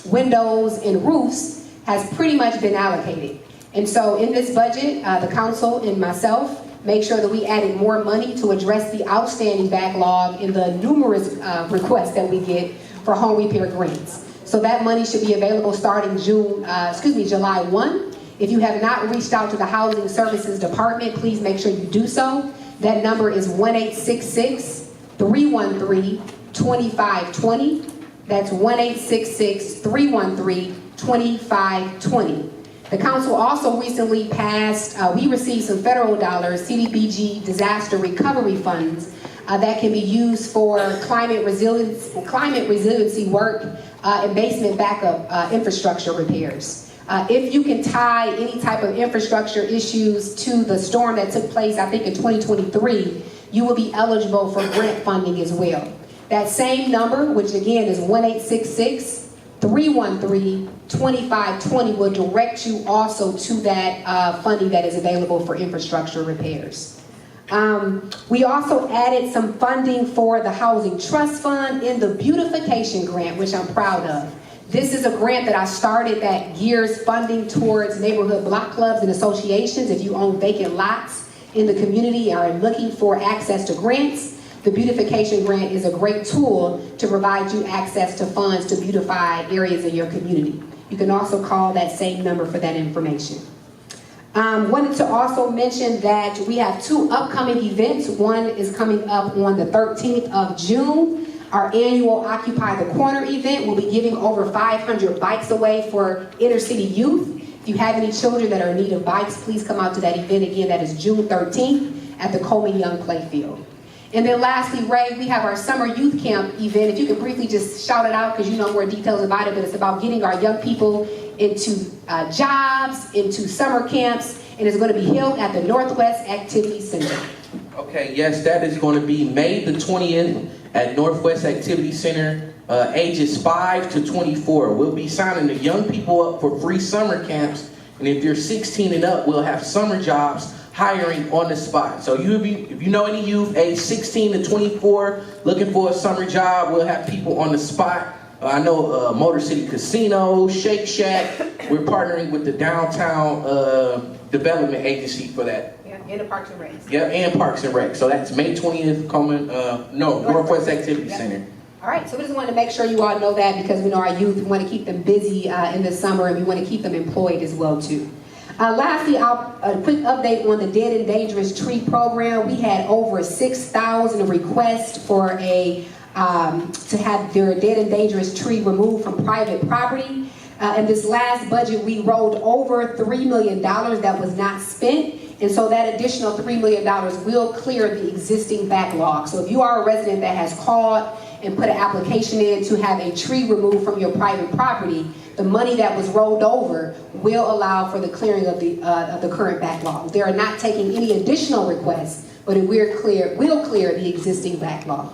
windows and roofs, has pretty much been allocated. And so in this budget, the council and myself make sure that we added more money to address the outstanding backlog in the numerous requests that we get for home repair grants. So that money should be available starting July 1. If you have not reached out to the Housing Services Department, please make sure you do so. That number is 1-866-313-2520. That's 1-866-313-2520. The council also recently passed, we received some federal dollars, CDBG disaster recovery funds that can be used for climate resiliency work and basement backup infrastructure repairs. If you can tie any type of infrastructure issues to the storm that took place, I think in 2023, you will be eligible for grant funding as well. That same number, which again is 1-866-313-2520, will direct you also to that funding that is available for infrastructure repairs. We also added some funding for the Housing Trust Fund in the beautification grant, which I'm proud of. This is a grant that I started that gears funding towards neighborhood block clubs and associations. If you own vacant lots in the community and are looking for access to grants, the beautification grant is a great tool to provide you access to funds to beautify areas in your community. You can also call that same number for that information. Wanted to also mention that we have 2 upcoming events. One is coming up on the 13th of June. Our annual Occupy the Corner event will be giving over 500 bikes away for inner city youth. If you have any children that are in need of bikes, please come out to that event. Again, that is June 13th at the Coleman Young Playfield. And then lastly, Ray, we have our summer youth camp event. If you could briefly just shout it out because you know more details about it, but it's about getting our young people into jobs, into summer camps, and it's going to be held at the Northwest Activity Center. Okay, yes, that is going to be May the 20th at Northwest Activity Center, ages 5 to 24. We'll be signing the young people up for free summer camps, and if you're 16 and up, we'll have summer jobs hiring on the spot. So if you know any youth age 16 to 24 looking for a summer job, we'll have people on the spot. I know Motor City Casino, Shake Shack. We're partnering with the Downtown Development Agency for that. Yeah, and the Parks and Rec. Yeah, and Parks and Rec. So that's May 20th, Northwest Activity Center. All right, so we just wanted to make sure you all know that because we know our youth, we want to keep them busy in the summer and we want to keep them employed as well too. Lastly, a quick update on the Dead and Dangerous Tree Program. We had over 6,000 requests for to have their dead and dangerous tree removed from private property. In this last budget, we rolled over $3 million that was not spent. And so that additional $3 million will clear the existing backlog. So if you are a resident that has called and put an application in to have a tree removed from your private property, the money that was rolled over will allow for the clearing of the current backlog. They are not taking any additional requests, but it will clear the existing backlog.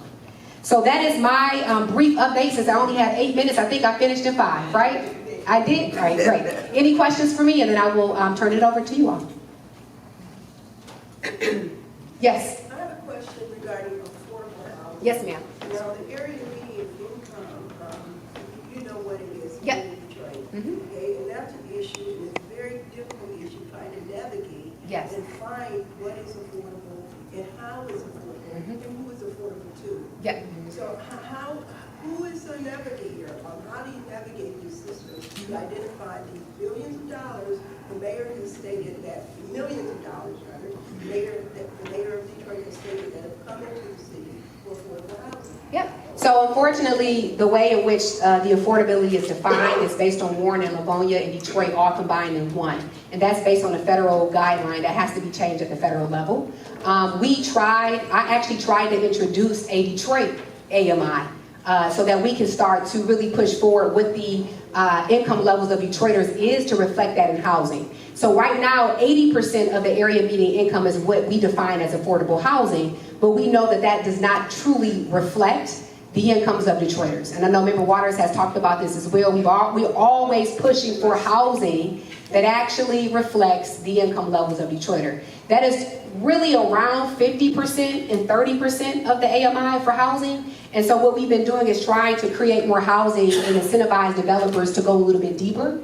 So that is my brief update. Since I only have 8 minutes, I think I finished in 5, right? I did? All right, great. Any questions for me? And then I will turn it over to you all. Yes? I have a question regarding affordable housing. Yes, ma'am. Now, the area median income, you know what it is. Yep. Okay, and that's an issue, and it's a very difficult issue trying to navigate Yes. and find what is affordable and how is affordable and who is affordable to. Yep. So who is the navigator? How do you navigate these systems to identify these billions of dollars? The mayor has stated that millions of dollars, rather. The mayor of Detroit has stated that have come into the city for affordable housing. Yep. So unfortunately, the way in which the affordability is defined is based on Warren and Livonia and Detroit all combined in one. And that's based on a federal guideline that has to be changed at the federal level. I actually tried to introduce a Detroit AMI so that we can start to really push forward what the income levels of Detroiters is to reflect that in housing. So right now, 80% of the area median income is what we define as affordable housing, but we know that that does not truly reflect the incomes of Detroiters. And I know Member Waters has talked about this as well. We're always pushing for housing that actually reflects the income levels of Detroiter. That is really around 50% and 30% of the AMI for housing. And so what we've been doing is trying to create more housing and incentivize developers to go a little bit deeper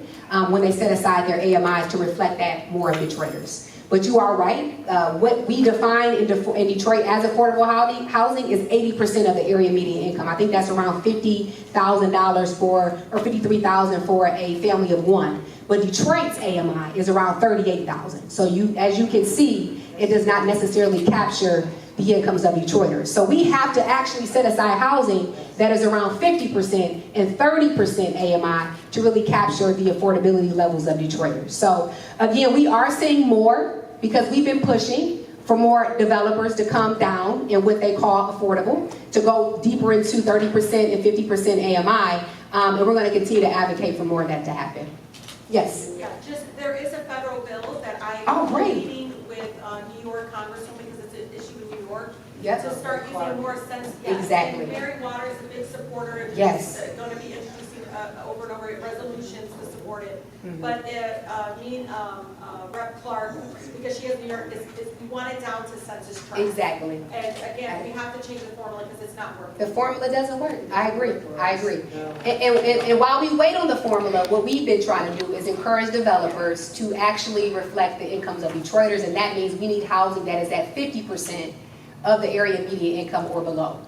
when they set aside their AMIs to reflect that more of Detroiters. But you are right. What we define in Detroit as affordable housing is 80% of the area median income. I think that's around $50,000 or $53,000 for a family of one. But Detroit's AMI is around $38,000. So as you can see, it does not necessarily capture the incomes of Detroiters. So we have to actually set aside housing that is around 50% and 30% AMI to really capture the affordability levels of Detroiters. So again, we are seeing more because we've been pushing for more developers to come down in what they call affordable, to go deeper into 30% and 50% AMI, and we're going to continue to advocate for more of that to happen. Yes? Yeah, there is a federal bill that I am meeting with New York Congresswoman because it's an issue in New York. Yep. To start using more sense. Exactly. And Mary Waters is a big supporter. And yes. She's going to be introducing over and over resolutions to support it. Mhm. But me and Rep. Clark, because she has New York, we want it down to census tract. Exactly. And again, we have to change the formula because it's not working. The formula doesn't work. I agree. I agree. And while we wait on the formula, what we've been trying to do is encourage developers to actually reflect the incomes of Detroiters, and that means we need housing that is at 50% of the area median income or below.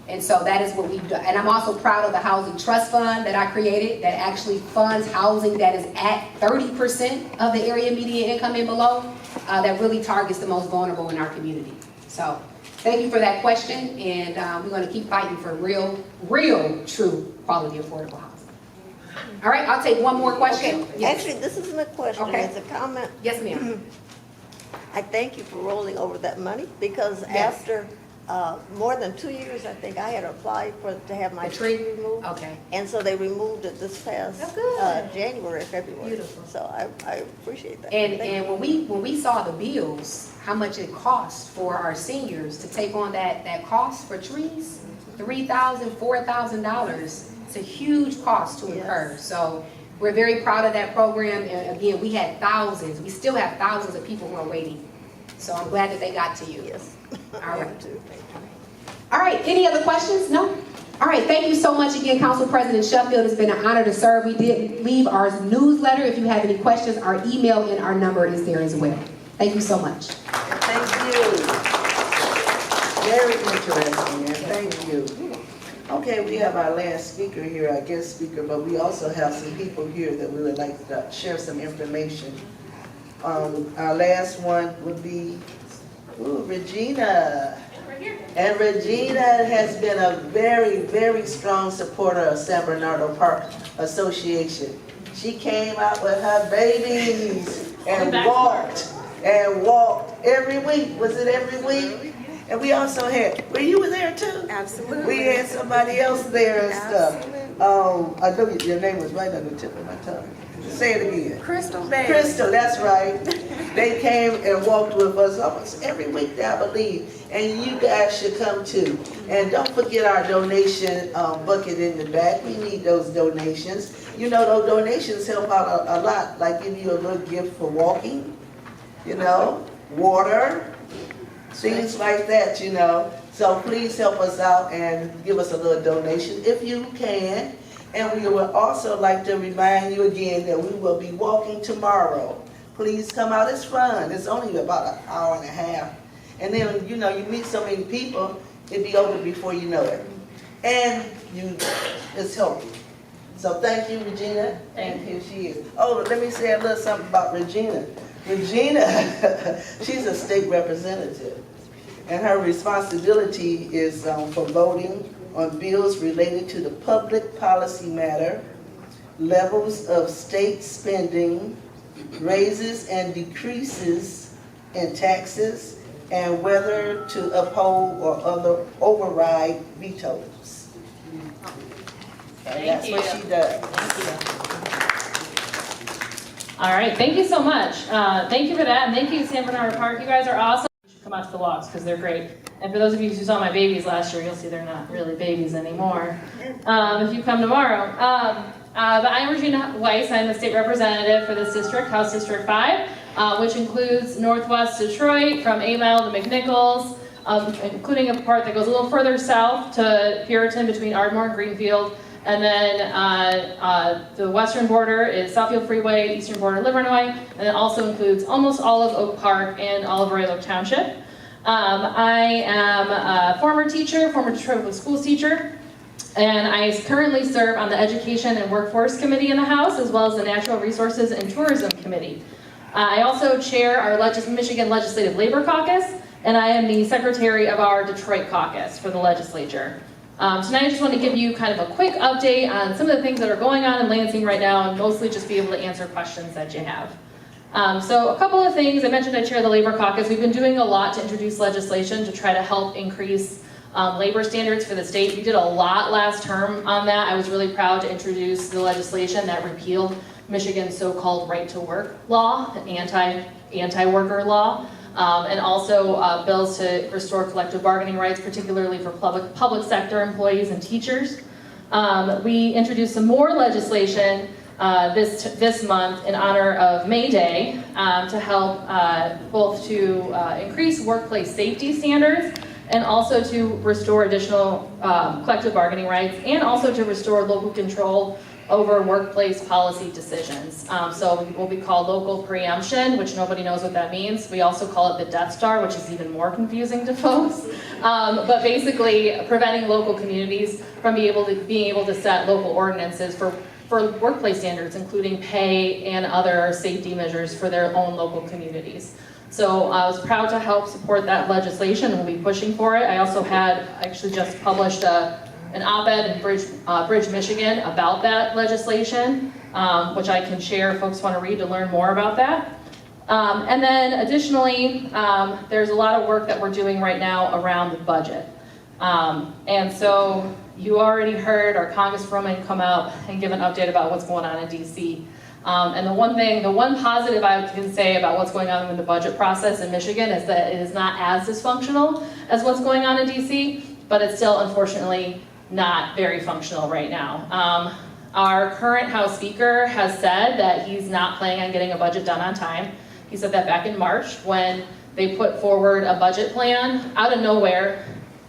And so that is what we've done. And I'm also proud of the Housing Trust Fund that I created that actually funds housing that is at 30% of the area median income and below, that really targets the most vulnerable in our community. So thank you for that question, and we're going to keep fighting for real, true quality affordable housing. All right, I'll take one more question. Okay. Yes. Actually, this isn't a question, Okay. it's a comment. Yes, ma'am. I thank you for rolling over that money, because Yes. after more than 2 years, I think, I had applied to have my The tree? tree removed. Okay. And so they removed it this past Oh, good. January, February. Beautiful. So I appreciate that. And Thank you. when we saw the bills, how much it costs for our seniors to take on that cost for trees, $3,000, $4,000. It's a huge cost to incur. So we're very proud of that program. And again, we had thousands. We still have thousands of people who are waiting. So I'm glad that they got to you. Yes. All right. All right. Any other questions? No? All right. Thank you so much again, Council President Sheffield. It's been an honor to serve. We did leave our newsletter. If you have any questions, our email and our number is there as well. Thank you so much. Thank you. Very interesting, and thank you. Okay, we have our last speaker here, our guest speaker, but we also have some people here that we would like to share some information. Our last one would be Regina. And Regina has been a very, very strong supporter of San Bernardo Park Association. She came out with her babies and walked every week. Was it every week? And we also had, you were there too? Absolutely. We had somebody else there and stuff. I know your name was right on the tip of my tongue. Say it again. Crystal Bailey. Crystal, that's right. They came and walked with us almost every week, I believe. And you guys should come too. And don't forget our donation bucket in the back. We need those donations. You know, those donations help out a lot, like give you a little gift for walking, you know, water, things like that, you know. So please help us out and give us a little donation if you can. And we would also like to remind you again that we will be walking tomorrow. Please come out, it's fun. It's only about an hour and a half. And then, you know, you meet so many people, it'll be over before you know it. And it's healthy. So thank you, Regina, and here she is. Oh, let me say a little something about Regina. Regina, she's a state representative. And her responsibility is for voting on bills related to the public policy matter, levels of state spending, raises and decreases in taxes, and whether to uphold or override vetoes. And that's what she does. All right, thank you so much. Thank you for that, and thank you, San Bernardo Park. You guys are awesome. You should come out to the walks because they're great. And for those of you who saw my babies last year, you'll see they're not really babies anymore if you come tomorrow. But I'm Regina Weiss. I'm the state representative for this district, House District 5, which includes Northwest Detroit from Amel to McNichols, including a part that goes a little further south to Puritan between Ardmore and Greenfield. And then the western border is Southfield Freeway, eastern border Livernois, and it also includes almost all of Oak Park and all of Royal Oak Township. I am a former teacher, former Detroit Public Schools teacher, and I currently serve on the Education and Workforce Committee in the House, as well as the Natural Resources and Tourism Committee. I also chair our Michigan Legislative Labor Caucus, and I am the secretary of our Detroit caucus for the legislature. Tonight I just want to give you kind of a quick update on some of the things that are going on in Lansing right now, and mostly just be able to answer questions that you have. So a couple of things. I mentioned I chair the Labor Caucus. We've been doing a lot to introduce legislation to try to help increase labor standards for the state. We did a lot last term on that. I was really proud to introduce the legislation that repealed Michigan's so-called right-to-work law, anti-worker law, and also bills to restore collective bargaining rights, particularly for public sector employees and teachers. we introduced some more legislation this month in honor of May Day to help both to increase workplace safety standards and also to restore additional collective bargaining rights and also to restore local control over workplace policy decisions. So what we call local preemption, which nobody knows what that means. We also call it the Death Star, which is even more confusing to folks. But basically preventing local communities from being able to set local ordinances for workplace standards, including pay and other safety measures for their own local communities. So I was proud to help support that legislation and we'll be pushing for it. I also actually just published an op-ed in Bridge, Michigan about that legislation, which I can share if folks want to read to learn more about that. And then additionally, there's a lot of work that we're doing right now around the budget. And so you already heard our Congresswoman come out and give an update about what's going on in DC. And the one positive I can say about what's going on in the budget process in Michigan is that it is not as dysfunctional as what's going on in DC, but it's still unfortunately not very functional right now. Our current House Speaker has said that he's not planning on getting a budget done on time. He said that back in March when they put forward a budget plan out of nowhere.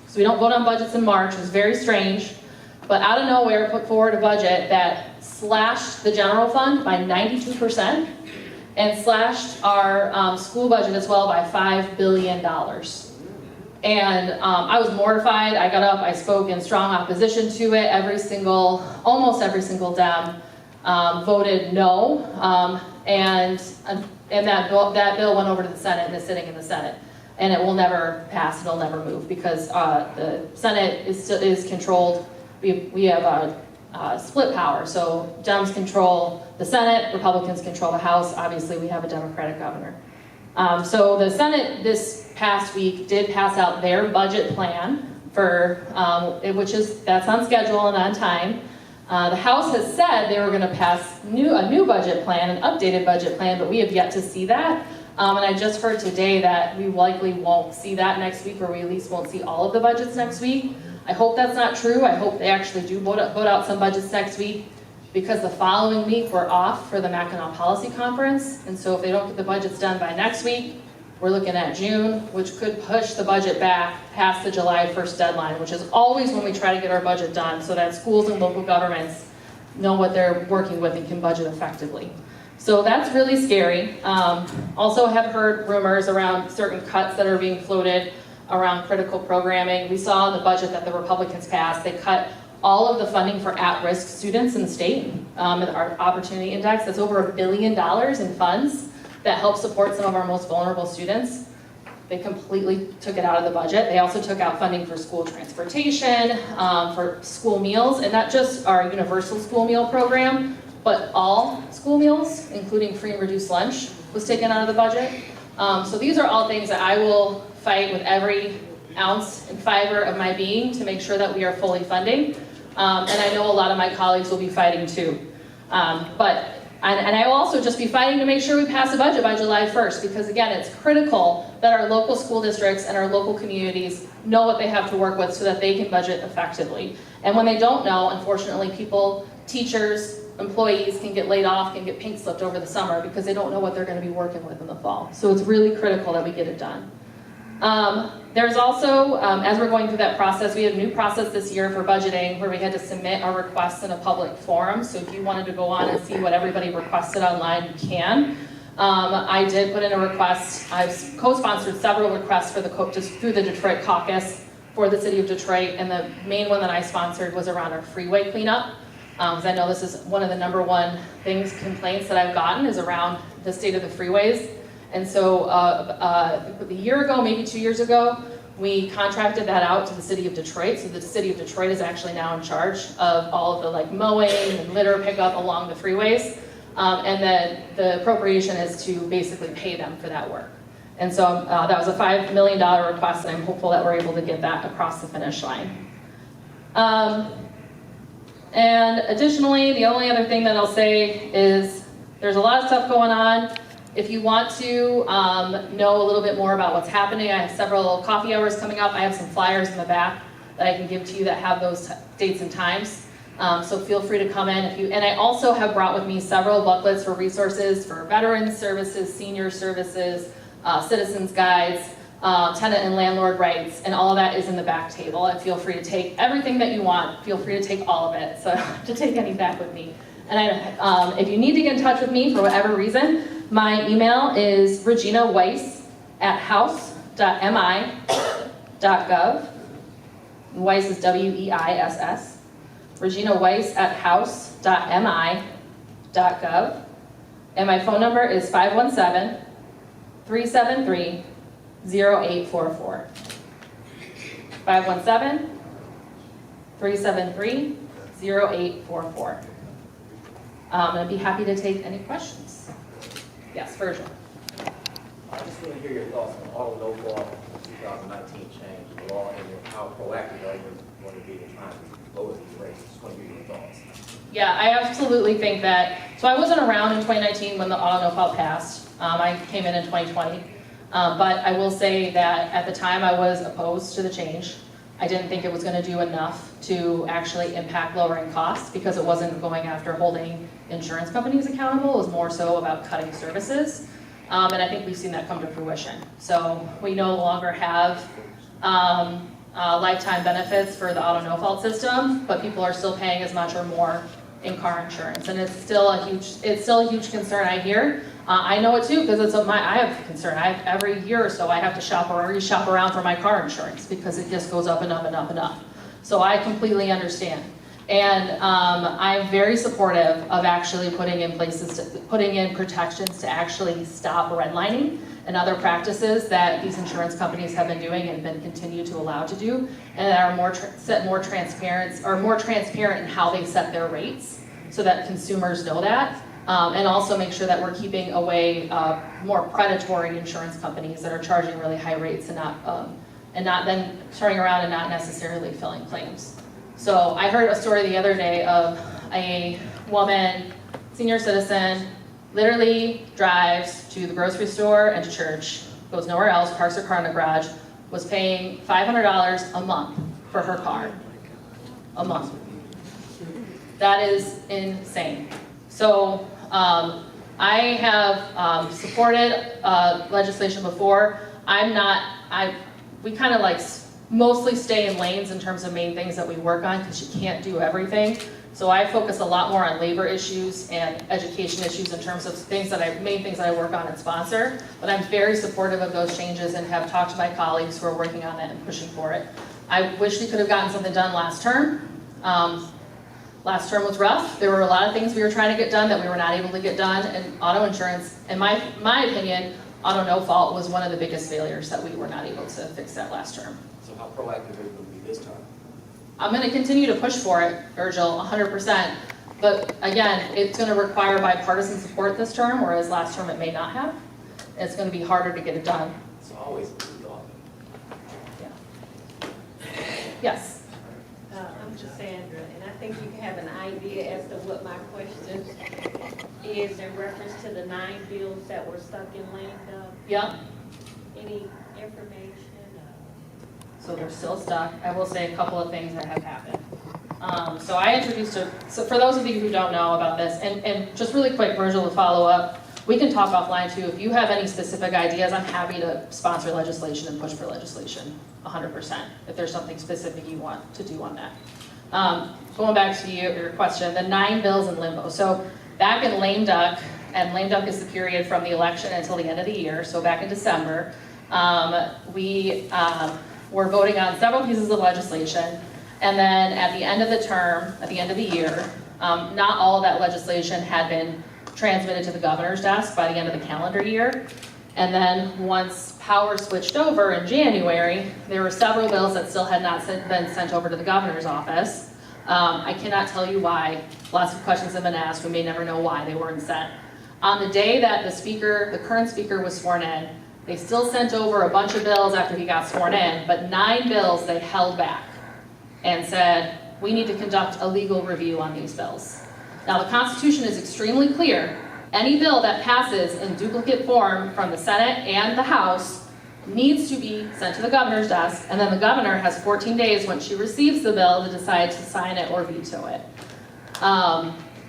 So we don't vote on budgets in March, it was very strange, but out of nowhere put forward a budget that slashed the general fund by 92% and slashed our school budget as well by $5 billion. And I was mortified. I got up, I spoke in strong opposition to it. Almost every single Dem voted no. And that bill went over to the Senate and is sitting in the Senate. And it will never pass, it'll never move because the Senate is controlled. We have split power. So Dems control the Senate, Republicans control the House. Obviously we have a Democratic governor. So the Senate this past week did pass out their budget plan for, that's on schedule and on time. The House has said they were going to pass a new budget plan, an updated budget plan, but we have yet to see that. And I just heard today that we likely won't see that next week, or we at least won't see all of the budgets next week. I hope that's not true. I hope they actually do vote out some budgets next week, because the following week we're off for the Mackinac Policy Conference, and so if they don't get the budgets done by next week, we're looking at June, which could push the budget back past the July 1st deadline, which is always when we try to get our budget done so that schools and local governments know what they're working with and can budget effectively. So that's really scary. Also have heard rumors around certain cuts that are being floated around critical programming. We saw in the budget that the Republicans passed, they cut all of the funding for at-risk students in the state, in our Opportunity Index. That's over $1 billion in funds that help support some of our most vulnerable students. They completely took it out of the budget. They also took out funding for school transportation, for school meals, and not just our universal school meal program, but all school meals, including free and reduced lunch, was taken out of the budget. So these are all things that I will fight with every ounce and fiber of my being to make sure that we are fully funding. And I know a lot of my colleagues will be fighting too. And I will also just be fighting to make sure we pass the budget by July 1st, because again, it's critical that our local school districts and our local communities know what they have to work with so that they can budget effectively. And when they don't know, unfortunately, people, teachers, employees can get laid off, can get pink slipped over the summer because they don't know what they're going to be working with in the fall. So it's really critical that we get it done. There's also, as we're going through that process, we had a new process this year for budgeting where we had to submit our requests in a public forum. So if you wanted to go on and see what everybody requested online, you can. I did put in a request. I've co-sponsored several requests for through the Detroit caucus for the city of Detroit, and the main one that I sponsored was around our freeway cleanup. Because I know this is one of the #1 complaints that I've gotten is around the state of the freeways. And so a year ago, maybe 2 years ago, we contracted that out to the city of Detroit. So the city of Detroit is actually now in charge of all of the mowing and litter pickup along the freeways. And then the appropriation is to basically pay them for that work. And so that was a $5 million request, and I'm hopeful that we're able to get that across the finish line. And additionally, the only other thing that I'll say is there's a lot of stuff going on. If you want to know a little bit more about what's happening, I have several coffee hours coming up. I have some flyers in the back that I can give to you that have those dates and times. So feel free to come in and I also have brought with me several booklets for resources for veterans services, senior services, citizens guides, tenant and landlord rights, and all of that is in the back table. And feel free to take everything that you want. Feel free to take all of it. So I don't have to take any back with me. And if you need to get in touch with me for whatever reason, my email is reginaweiss@house.mi.gov. Weiss is W-E-I-S-S. reginaweiss@house.mi.gov. And my phone number is 517-373-0844. 517-373-0844. I'd be happy to take any questions. Yes, Virgil. I just want to hear your thoughts on auto no fault 2019 change, the law, and how proactive are you going to be in trying to lower these rates? Just want to hear your thoughts. Yeah, I absolutely think that, so I wasn't around in 2019 when the auto no fault passed. I came in 2020. But I will say that at the time I was opposed to the change. I didn't think it was going to do enough to actually impact lowering costs because it wasn't going after holding insurance companies accountable. It was more so about cutting services. And I think we've seen that come to fruition. So we no longer have lifetime benefits for the auto no fault system, but people are still paying as much or more in car insurance. And it's still a huge concern I hear. I know it too, because I have concern. Every year or so I have to shop around for my car insurance because it just goes up and up and up and up. So I completely understand. And I'm very supportive of actually putting in protections to actually stop redlining and other practices that these insurance companies have been doing and been continued to allow to do, and that are more transparent in how they set their rates so that consumers know that. And also make sure that we're keeping away more predatory insurance companies that are charging really high rates and not then turning around and not necessarily filling claims. So I heard a story the other day of a woman, senior citizen, literally drives to the grocery store and to church, goes nowhere else, parks her car in the garage, was paying $500 a month for her car. A month. That is insane. So I have supported legislation before. We kind of like mostly stay in lanes in terms of main things that we work on because you can't do everything. So I focus a lot more on labor issues and education issues in terms of main things that I work on and sponsor. But I'm very supportive of those changes and have talked to my colleagues who are working on that and pushing for it. I wish we could have gotten something done last term. Last term was rough. There were a lot of things we were trying to get done that we were not able to get done. And auto insurance, in my opinion, auto no fault was one of the biggest failures that we were not able to fix that last term. So how proactive are you going to be this time? I'm going to continue to push for it, Virgil, 100%. But again, it's going to require bipartisan support this term, whereas last term it may not have. It's going to be harder to get it done. It's always a good thought. Yeah. Yes. I'm Cassandra, and I think you have an idea as to what my question is in reference to the 9 bills that were stuck in lame duck. Yep. Any information? So they're still stuck. I will say a couple of things that have happened. So I introduced so for those of you who don't know about this, and just really quick, Virgil, to follow up, we can talk offline too. If you have any specific ideas, I'm happy to sponsor legislation and push for legislation, 100%, if there's something specific you want to do on that. Going back to your question, the 9 bills in limbo. So back in lame duck, and lame duck is the period from the election until the end of the year, so back in December, we were voting on several pieces of legislation, and then at the end of the term, at the end of the year, not all of that legislation had been transmitted to the governor's desk by the end of the calendar year. And then once power switched over in January, there were several bills that still had not been sent over to the governor's office. I cannot tell you why. Lots of questions have been asked. We may never know why they weren't sent. On the day that the current speaker was sworn in, they still sent over a bunch of bills after he got sworn in, but 9 bills they held back and said, we need to conduct a legal review on these bills. Now the Constitution is extremely clear. Any bill that passes in duplicate form from the Senate and the House needs to be sent to the governor's desk, and then the governor has 14 days when she receives the bill to decide to sign it or veto it.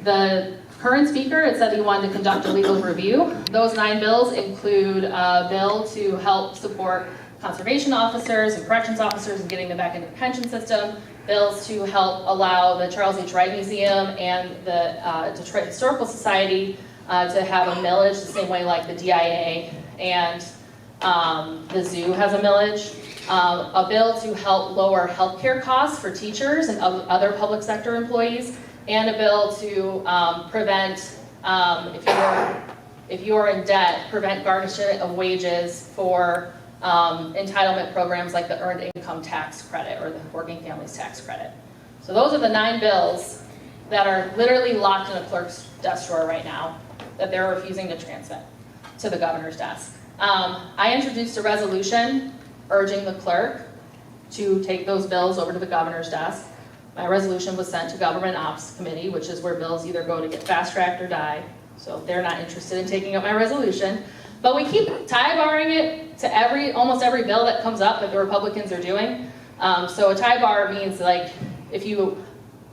The current speaker had said he wanted to conduct a legal review. Those 9 bills include a bill to help support conservation officers and corrections officers in getting them back into the pension system, bills to help allow the Charles H. Wright Museum and the Detroit Historical Society to have a millage the same way like the DIA and the zoo has a millage, a bill to help lower healthcare costs for teachers and other public sector employees, and a bill to prevent, if you're in debt, prevent garnishment of wages for entitlement programs like the Earned Income Tax Credit or the Working Families Tax Credit. So those are the 9 bills that are literally locked in a clerk's desk drawer right now that they're refusing to transmit to the governor's desk. I introduced a resolution urging the clerk to take those bills over to the governor's desk. My resolution was sent to Government Ops Committee, which is where bills either go to get fast-tracked or die. So they're not interested in taking up my resolution. But we keep tie-barring it to almost every bill that comes up that the Republicans are doing. So a tie-bar means like if you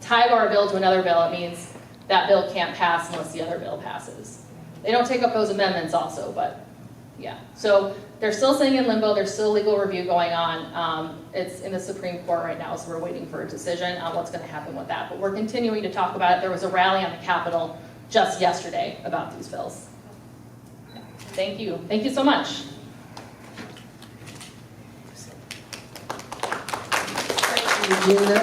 tie-bar a bill to another bill, it means that bill can't pass unless the other bill passes. They don't take up those amendments also, but yeah. So they're still sitting in limbo. There's still legal review going on. It's in the Supreme Court right now, so we're waiting for a decision on what's going to happen with that. But we're continuing to talk about it. There was a rally on the Capitol just yesterday about these bills. Thank you. Thank you so much. Regina.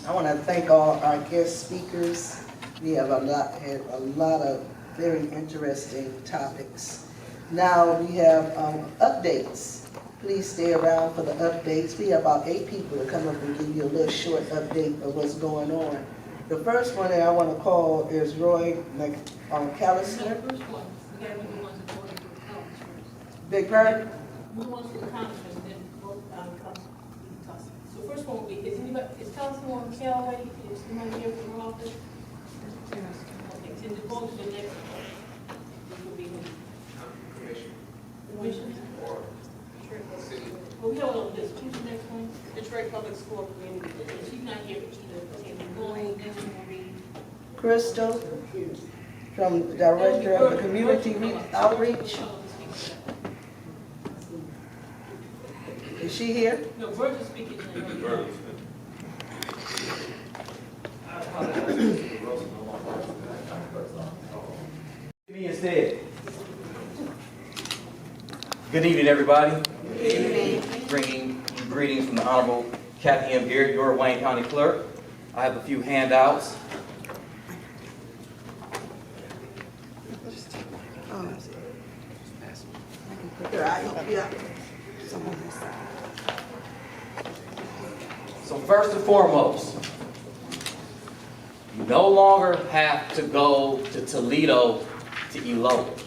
I want to thank all our guest speakers. We have had a lot of very interesting topics. Now we have updates. Please stay around for the updates. We have about 8 people to come up and give you a little short update of what's going on. The first one that I want to call is Roy McAllister. Big Bird? We want to the Congressman, then vote on Councilperson. So first one will be, is Councilwoman Callaway, is somebody here from her office? Okay, so the vote to the next one. This will be Commission. Well, we have all of this. Who's the next one? Detroit Public School Community. She's not here, but she's going, then will be Crystal, from the Director of the Community Outreach. Is she here? No, Virgil speaking. Me instead. Good evening, everybody. Good evening. Bringing you greetings from the Honorable Kathy M. Garrett, your Wayne County Clerk. I have a few handouts. So first and foremost, you no longer have to go to Toledo to elope.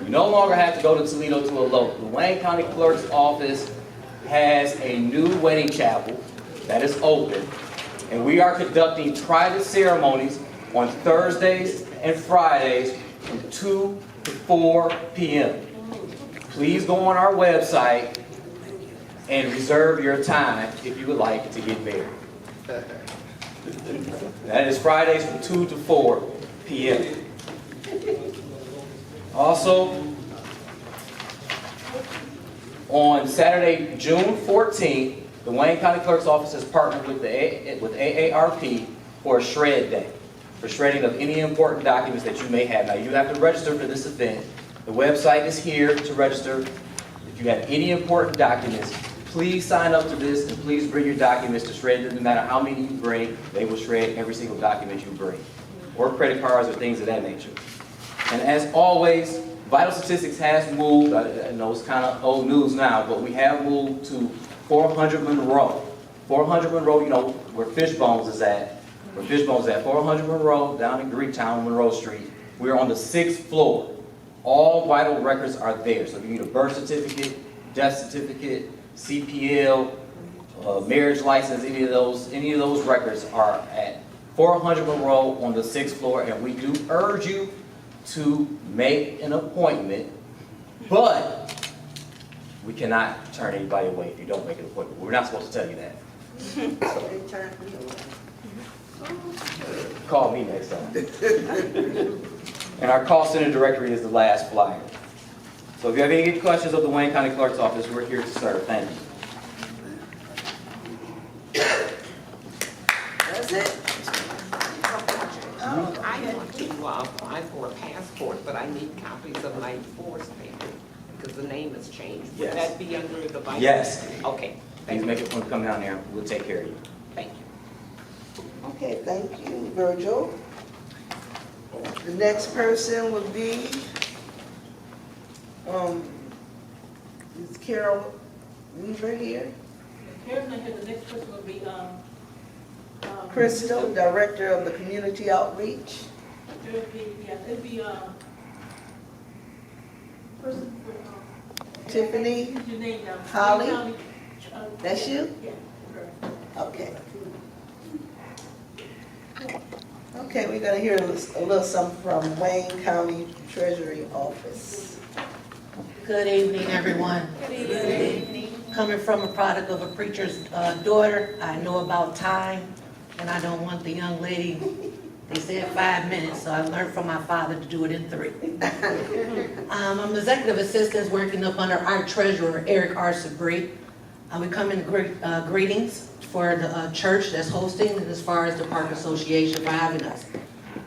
You no longer have to go to Toledo to elope. The Wayne County Clerk's office has a new wedding chapel that is open, and we are conducting private ceremonies on Thursdays and Fridays from 2 to 4 p.m. Please go on our website and reserve your time if you would like to get married. That is Fridays from 2 to 4 p.m. Also, on Saturday, June 14th, the Wayne County Clerk's Office has partnered with AARP for a shred day, for shredding of any important documents that you may have. Now, you have to register for this event. The website is here to register. If you have any important documents, please sign up to this and please bring your documents to shred. It doesn't matter how many you bring, they will shred every single document you bring, or credit cards or things of that nature. And as always, Vital Statistics has moved. I know it's kind of old news now, but we have moved to 400 Monroe. 400 Monroe, you know, where Fishbones is at. Where Fishbones is at, 400 Monroe, down in Greektown, Monroe Street. We're on the 6th floor. All vital records are there. So if you need a birth certificate, death certificate, CPL, marriage license, any of those records are at 400 Monroe on the 6th floor, and we do urge you to make an appointment But we cannot turn anybody away if you don't make an appointment. We're not supposed to tell you that. Call me next time. And our call center directory is the last flyer. So if you have any questions of the Wayne County Clerk's office, we're here to serve. Thank you. That's it. I want to apply for a passport, but I need copies of my divorce papers because the name has changed. Would Yes. that be under the vice? Yes. Okay. Please make it come down there. We'll take care of you. Thank you. Okay, thank you, Virgil. The next person would be, is Carol Weaver here? Carol's not here, the next person will be, Crystal, Director of the Community Outreach. it'd be, person for, Tiffany your name now. Holly? That's you? Yeah. Okay. Okay, we're gonna hear a little something from Wayne County Treasury Office. Good evening, everyone. Good evening. Coming from a product of a preacher's daughter, I know about time, and I don't want the young lady, they said 5 minutes, so I learned from my father to do it in 3. I'm executive assistant working up under our treasurer, Eric R. Sabri. We come in greetings for the church that's hosting, and as far as the Park Association for having us.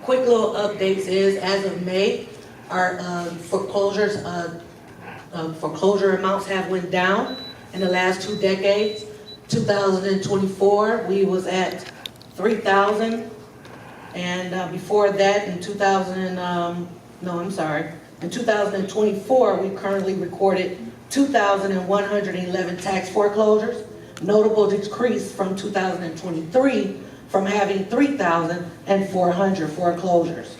Quick little updates is, as of May, our foreclosure amounts have went down in the last 2 decades. 2024, we was at 3,000, and before that, in 2024, we currently recorded 2,111 tax foreclosures. Notable decrease from 2023 from having 3,400 foreclosures.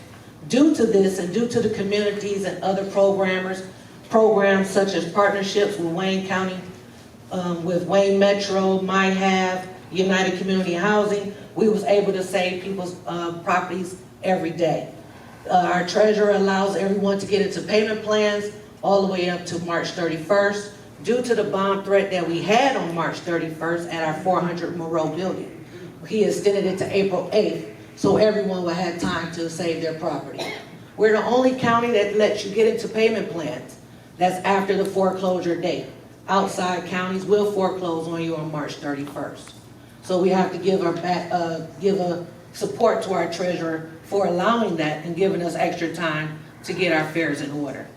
Due to this and due to the communities and other programs such as partnerships with Wayne County, with Wayne Metro, MyHave, United Community Housing, we was able to save people's properties every day. Our treasurer allows everyone to get into payment plans all the way up to March 31st. Due to the bomb threat that we had on March 31st at our 400 Monroe building, he extended it to April 8th, so everyone will have time to save their property. We're the only county that lets you get into payment plans that's after the foreclosure date. Outside counties will foreclose on you on March 31st. So we have to give a support to our treasurer for allowing that and giving us extra time to get our affairs in order.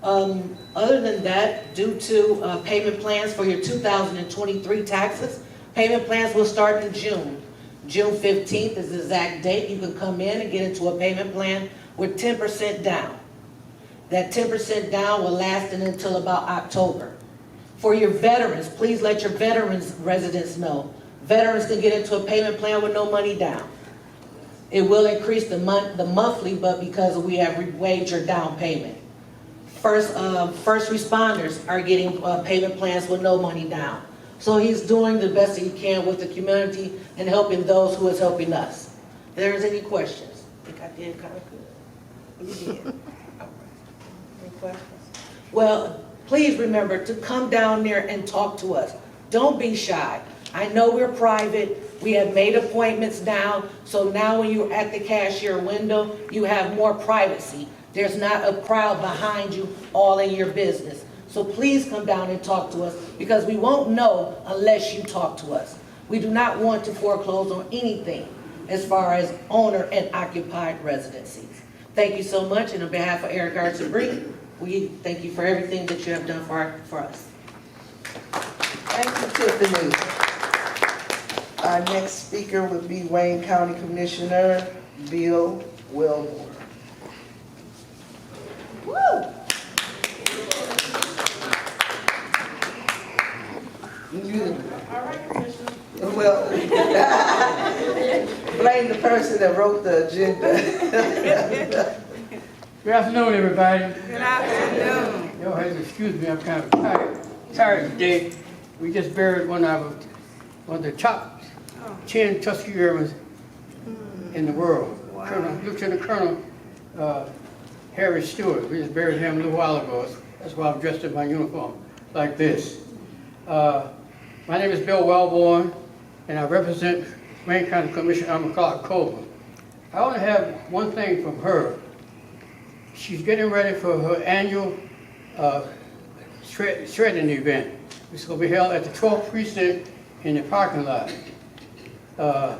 Other than that, due to payment plans for your 2023 taxes, payment plans will start in June. June 15th is the exact date. You can come in and get into a payment plan with 10% down. That 10% down will last until about October. For your veterans, please let your veterans residents know. Veterans can get into a payment plan with no money down. It will increase the monthly, but because we have waived your down payment. First responders are getting payment plans with no money down. So he's doing the best that he can with the community and helping those who is helping us. If there's any questions? I think I did kind of good. You did. Any questions? Well, please remember to come down there and talk to us. Don't be shy. I know we're private. We have made appointments now. So now when you're at the cashier window, you have more privacy. There's not a crowd behind you all in your business. So please come down and talk to us because we won't know unless you talk to us. We do not want to foreclose on anything as far as owner and occupied residencies. Thank you so much, and on behalf of Eric Artsabri, we thank you for everything that you have done for us. Thank you, Tiffany. Our next speaker would be Wayne County Commissioner Bill Wilmore. Woo! All right, Commissioner. Well, blame the person that wrote the agenda. Good afternoon, everybody. Good afternoon. Y'all have to excuse me, I'm kind of tired today. We just buried one of the top 10 Tuskegee Airmen in the world. Lieutenant Colonel Harry Stewart. We just buried him a little while ago. That's why I'm dressed in my uniform like this. My name is Bill Wellborn, and I represent Wayne County Commissioner Clark Coleman. I only have one thing from her. She's getting ready for her annual shredding event. It's going to be held at the 12th precinct in the parking lot. I'm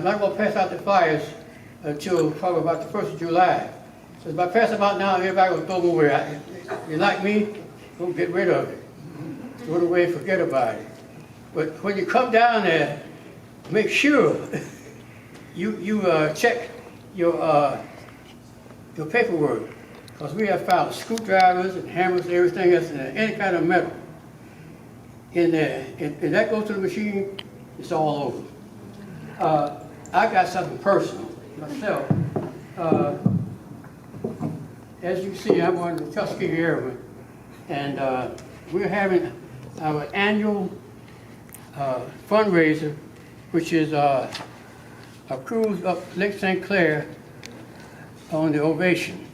not going to pass out the flyers until probably about the 1st of July. So if I pass them out now, everybody will throw them away. You like me? Don't get rid of it. Throw it away, forget about it. But when you come down there, make sure you check your paperwork, because we have found screwdrivers and hammers and everything else, and any kind of metal in there. And that goes to the machine, it's all over. I got something personal myself. As you see, I'm on the Tuskegee Airmen, and we're having our annual fundraiser, which is a cruise up Lake St. Clair on the Ovation.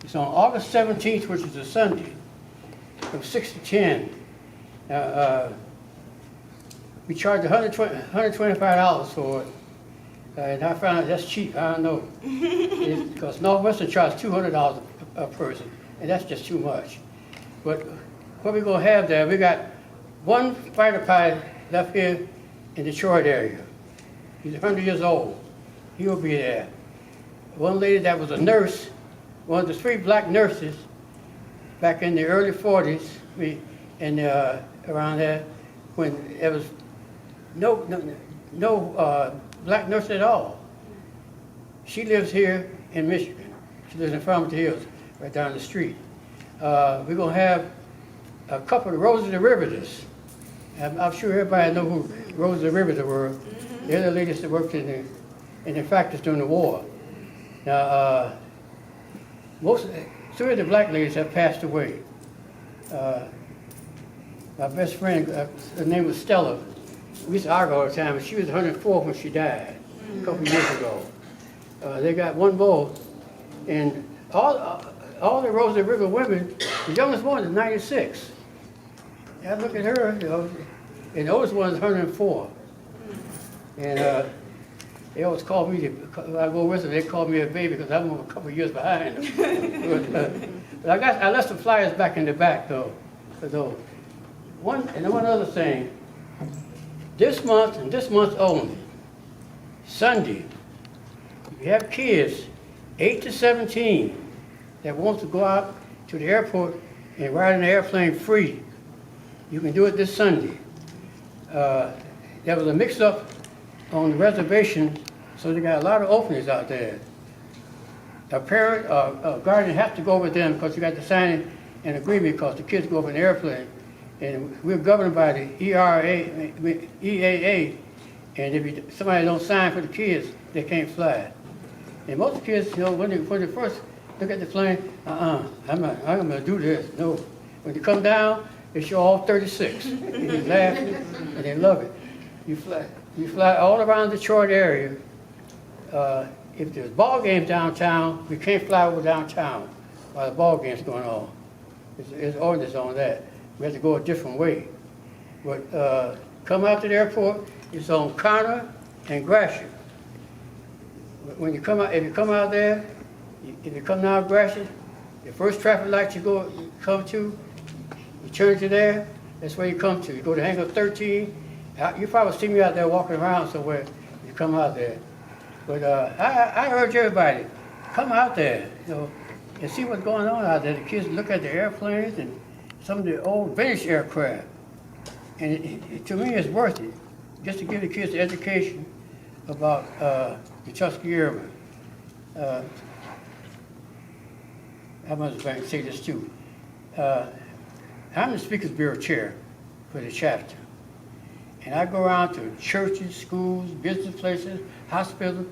It's on August 17th, which is a Sunday, from 6 to 10. We charge $125 for it, and I found out that's cheap. I don't know, because Northwestern charges $200 a person, and that's just too much. But what we're going to have there, we got one fighter pilot left here in the Detroit area. He's 100 years old. He'll be there. One lady that was a nurse, one of the 3 black nurses back in the early 40s, and around there, when there was no black nurse at all. She lives here in Michigan. She lives in Farmington Hills, right down the street. We're going to have a couple of Roses of Rivers. I'm sure everybody knows who Roses of Rivers were. They're the ladies that worked in the factories during the war. Now, 3 of the black ladies have passed away. My best friend, her name was Stella. We used to argue all the time, and she was 104 when she died, a couple of years ago. They got one more, and all the Roses of River women, the youngest one is 96. I look at her, you know, and the oldest one is 104. And they always call me, when I go with them, they call me a baby because I'm a couple of years behind them. But I left some flyers back in the back, though, for those. One other thing, this month and this month only, Sunday, if you have kids 8 to 17 that want to go out to the airport and ride in the airplane free, you can do it this Sunday. There was a mix-up on the reservation, so they got a lot of openings out there. A parent or a guardian has to go with them because you got to sign an agreement because the kids go up in the airplane. And we're governed by the EAA, and if somebody don't sign for the kids, they can't fly. And most of the kids, you know, when they first look at the plane, I'm gonna do this. No. When they come down, they show all 36. And they laugh and they love it. You fly all around the Detroit area. If there's ball games downtown, we can't fly over downtown while the ball game's going on. There's ordinance on that. We have to go a different way. But come out to the airport, it's on Connor and Gratiot. When you come out, if you come out there, if you come down Gratiot, the first traffic light you come to, you turn to there, that's where you come to. You go to Hangar 13. You probably see me out there walking around somewhere. You come out there. But I urge everybody, come out there, you know, and see what's going on out there. The kids look at the airplanes and some of the old British aircraft. And to me, it's worth it, just to give the kids the education about the Tuskegee Airmen. I must say this too. I'm the Speakers Bureau Chair for the chapter. And I go around to churches, schools, business places, hospitals,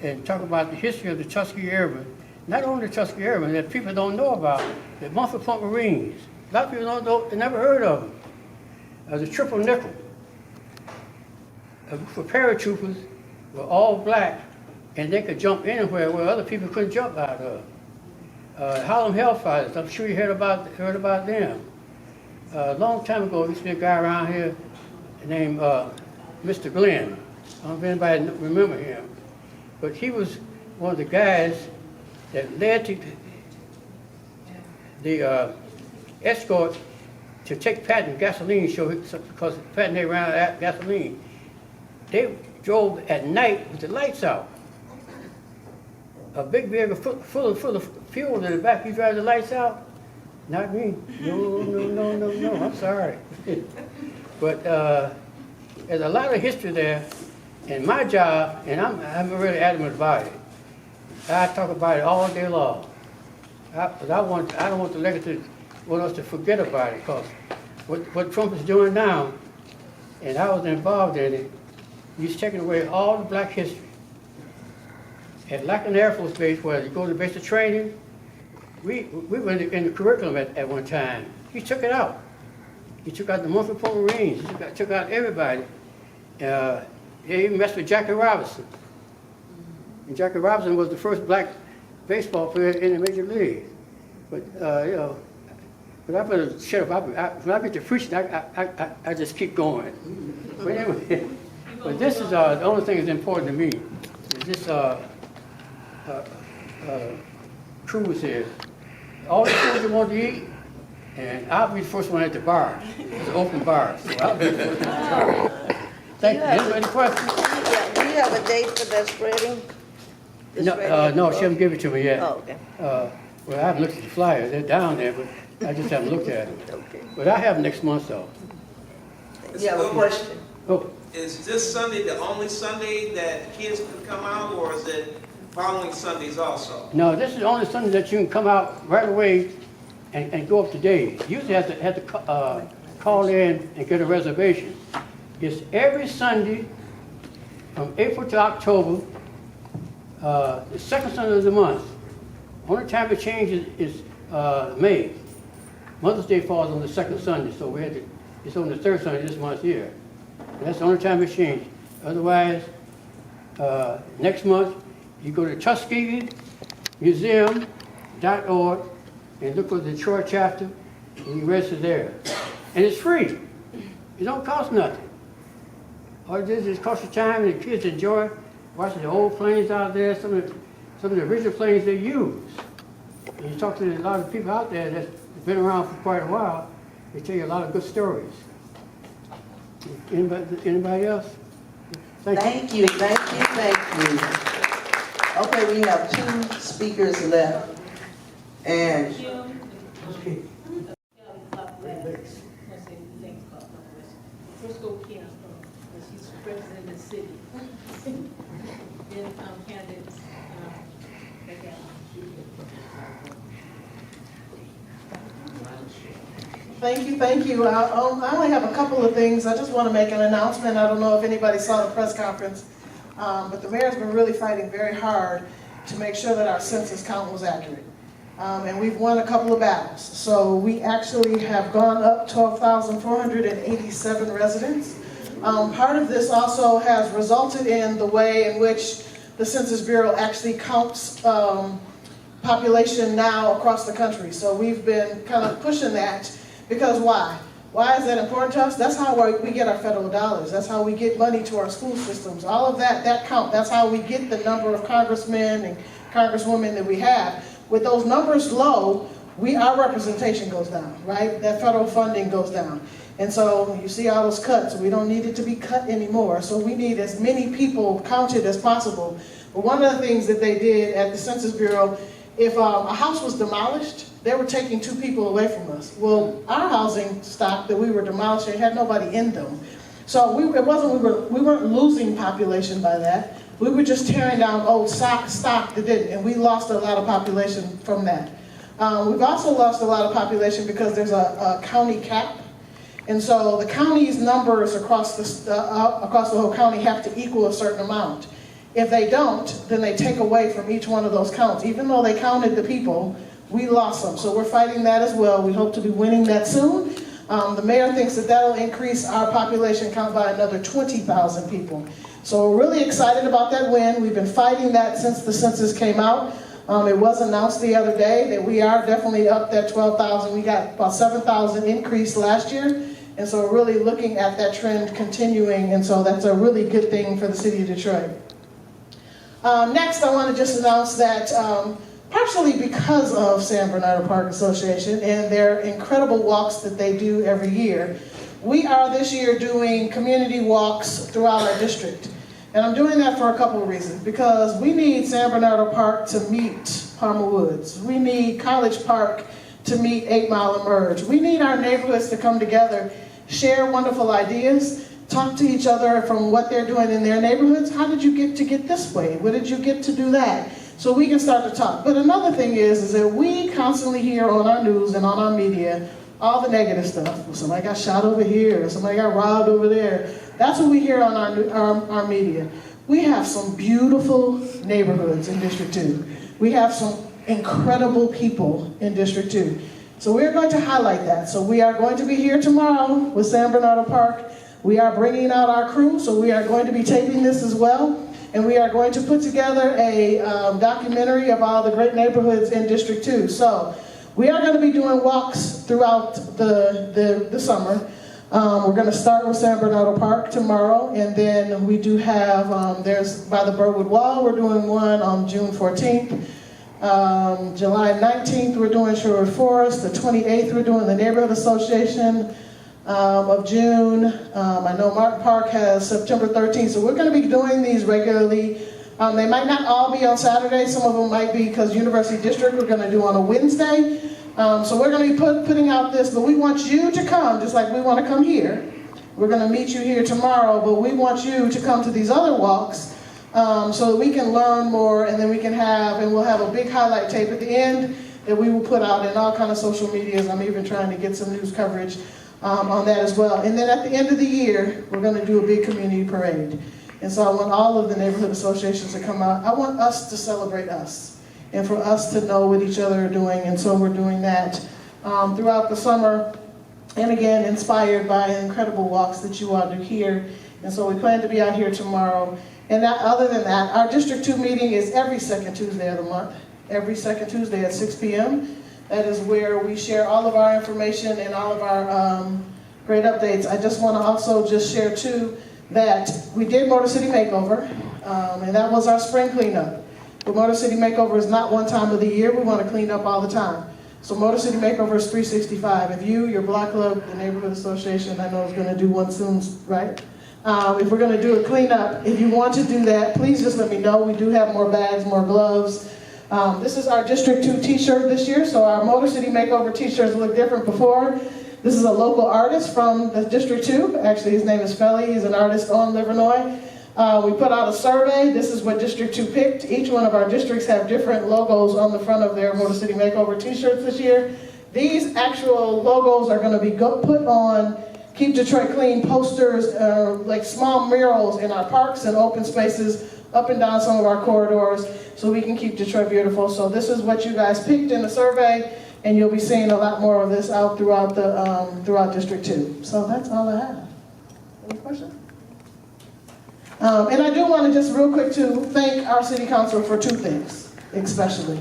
and talk about the history of the Tuskegee Airmen. Not only the Tuskegee Airmen, that people don't know about, the Mumford Point Marines. A lot of people don't know, they never heard of them. The Triple Nickel. A group of paratroopers were all black, and they could jump anywhere where other people couldn't jump out of. Harlem Hellfighters, I'm sure you heard about them. A long time ago, there used to be a guy around here named Mr. Glenn. I don't know if anybody remember him, but he was one of the guys that led to the escort to take Patton gasoline show because Patton they ran out of gasoline. They drove at night with the lights out. A big vehicle full of fuel in the back. You drive the lights out? Not me. No. I'm sorry. But there's a lot of history there. And my job, and I'm really adamant about it. I talk about it all day long. But I don't want the legacy want us to forget about it, because what Trump is doing now, and I was involved in it, he's taking away all the black history. At Lackland Air Force Base, where you go to basic training, we were in the curriculum at one time. He took it out. He took out the Multiple Marines. He took out everybody. He even messed with Jackie Robinson. And Jackie Robinson was the first black baseball player in the major league. But but I better shut up. When I get to preaching, I just keep going. But anyway, but this is the only thing that's important to me. Is this cruise here. All the food you want to eat, and I'll be the first one at the bar. It's an open bar, so I'll be the first one at the bar. Thank you. Any questions? Do you have a date for that spreading? No, she hasn't given it to me yet. Oh, okay. Well, I haven't looked at the flyer. They're down there, but I just haven't looked at it. Okay. But I have next month, though. You have a question? Oh, Is this Sunday the only Sunday that kids can come out, or is it following Sundays also? no, this is the only Sunday that you can come out right away and go up to days. Usually have to call in and get a reservation. It's every Sunday from April to October, the second Sunday of the month. Only time it changes is May. Mother's Day falls on the second Sunday, so it's on the third Sunday this month here. And that's the only time it changes. Otherwise, next month, you go to Tuskegee Museum.org and look for the Detroit chapter, and you register there. And it's free. It don't cost nothing. All it is cost you time, and the kids enjoy watching the old planes out there, some of the original planes they use. And you talk to a lot of people out there that's been around for quite a while, they tell you a lot of good stories. Anybody else? Thank you. Okay, we have 2 speakers left. And First go Kim, she's representing the city. Then candidates. Thank you. I only have a couple of things. I just want to make an announcement. I don't know if anybody saw the press conference, but the mayor's been really fighting very hard to make sure that our census count was accurate. And we've won a couple of battles. So we actually have gone up 12,487 residents. Part of this also has resulted in the way in which the Census Bureau actually counts population now across the country. So we've been kind of pushing that, because why? Why is that important to us? That's how we get our federal dollars. That's how we get money to our school systems. All of that count. That's how we get the number of congressmen and congresswomen that we have. With those numbers low, our representation goes down, right? That federal funding goes down. And so you see all those cuts. We don't need it to be cut anymore. So we need as many people counted as possible. But one of the things that they did at the Census Bureau, if a house was demolished, they were taking 2 people away from us. Well, our housing stock that we were demolishing had nobody in them. So we weren't losing population by that. We were just tearing down old stock that didn't, and we lost a lot of population from that. We've also lost a lot of population because there's a county cap. And so the county's numbers across the whole county have to equal a certain amount. If they don't, then they take away from each one of those counts. Even though they counted the people, we lost them. So we're fighting that as well. We hope to be winning that soon. The mayor thinks that that'll increase our population count by another 20,000 people. So we're really excited about that win. We've been fighting that since the census came out. It was announced the other day that we are definitely up that 12,000. We got about 7,000 increase last year. And so we're really looking at that trend continuing. And so that's a really good thing for the city of Detroit. Next, I want to just announce that partially because of San Bernardo Park Association and their incredible walks that they do every year, we are this year doing community walks throughout our district. And I'm doing that for a couple of reasons. Because we need San Bernardo Park to meet Palmer Woods. We need College Park to meet 8 Mile Emerge. We need our neighborhoods to come together, share wonderful ideas, talk to each other from what they're doing in their neighborhoods. How did you get this way? What did you get to do that? So we can start to talk. But another thing is that we constantly hear on our news and on our media all the negative stuff. Well, somebody got shot over here, or somebody got robbed over there. That's what we hear on our media. We have some beautiful neighborhoods in District 2. We have some incredible people in District 2. So we're going to highlight that. So we are going to be here tomorrow with San Bernardo Park. We are bringing out our crew, so we are going to be taping this as well. And we are going to put together a documentary of all the great neighborhoods in District 2. So we are going to be doing walks throughout the summer. We're going to start with San Bernardo Park tomorrow, and then we do have, there's by the Burwood Wall, we're doing one on June 14th. July 19th, we're doing Sherwood Forest. The 28th, we're doing the Neighborhood Association of June. I know Martin Park has September 13th, so we're going to be doing these regularly. They might not all be on Saturday. Some of them might be because University District we're going to do on a Wednesday. So we're going to be putting out this, but we want you to come, just like we want to come here. We're going to meet you here tomorrow, but we want you to come to these other walks so that we can learn more, and then we can have, and we'll have a big highlight tape at the end that we will put out in all kind of social medias. I'm even trying to get some news coverage on that as well. And then at the end of the year, we're going to do a big community parade. And so I want all of the neighborhood associations to come out. I want us to celebrate us and for us to know what each other are doing. And so we're doing that throughout the summer. And again, inspired by incredible walks that you all do here. And so we plan to be out here tomorrow. And other than that, our District 2 meeting is every second Tuesday of the month. Every second Tuesday at 6 p.m. That is where we share all of our information and all of our great updates. I just want to also just share too that we did Motor City Makeover, and that was our spring cleanup. But Motor City Makeover is not one time of the year. We want to clean up all the time. So Motor City Makeover is 365. If you, your block club, the neighborhood association, I know is going to do one soon, right? If we're going to do a cleanup, if you want to do that, please just let me know. We do have more bags, more gloves. This is our District 2 t-shirt this year, so our Motor City Makeover t-shirts look different before. This is a local artist from the District 2. Actually, his name is Felly. He's an artist on Livernois. We put out a survey. This is what District 2 picked. Each one of our districts have different logos on the front of their Motor City Makeover t-shirts this year. These actual logos are going to be put on Keep Detroit Clean posters, like small murals in our parks and open spaces up and down some of our corridors so we can keep Detroit beautiful. So this is what you guys picked in the survey, and you'll be seeing a lot more of this out throughout throughout District 2. So that's all I have. Any questions? And I do want to just real quick to thank our city council for two things, especially.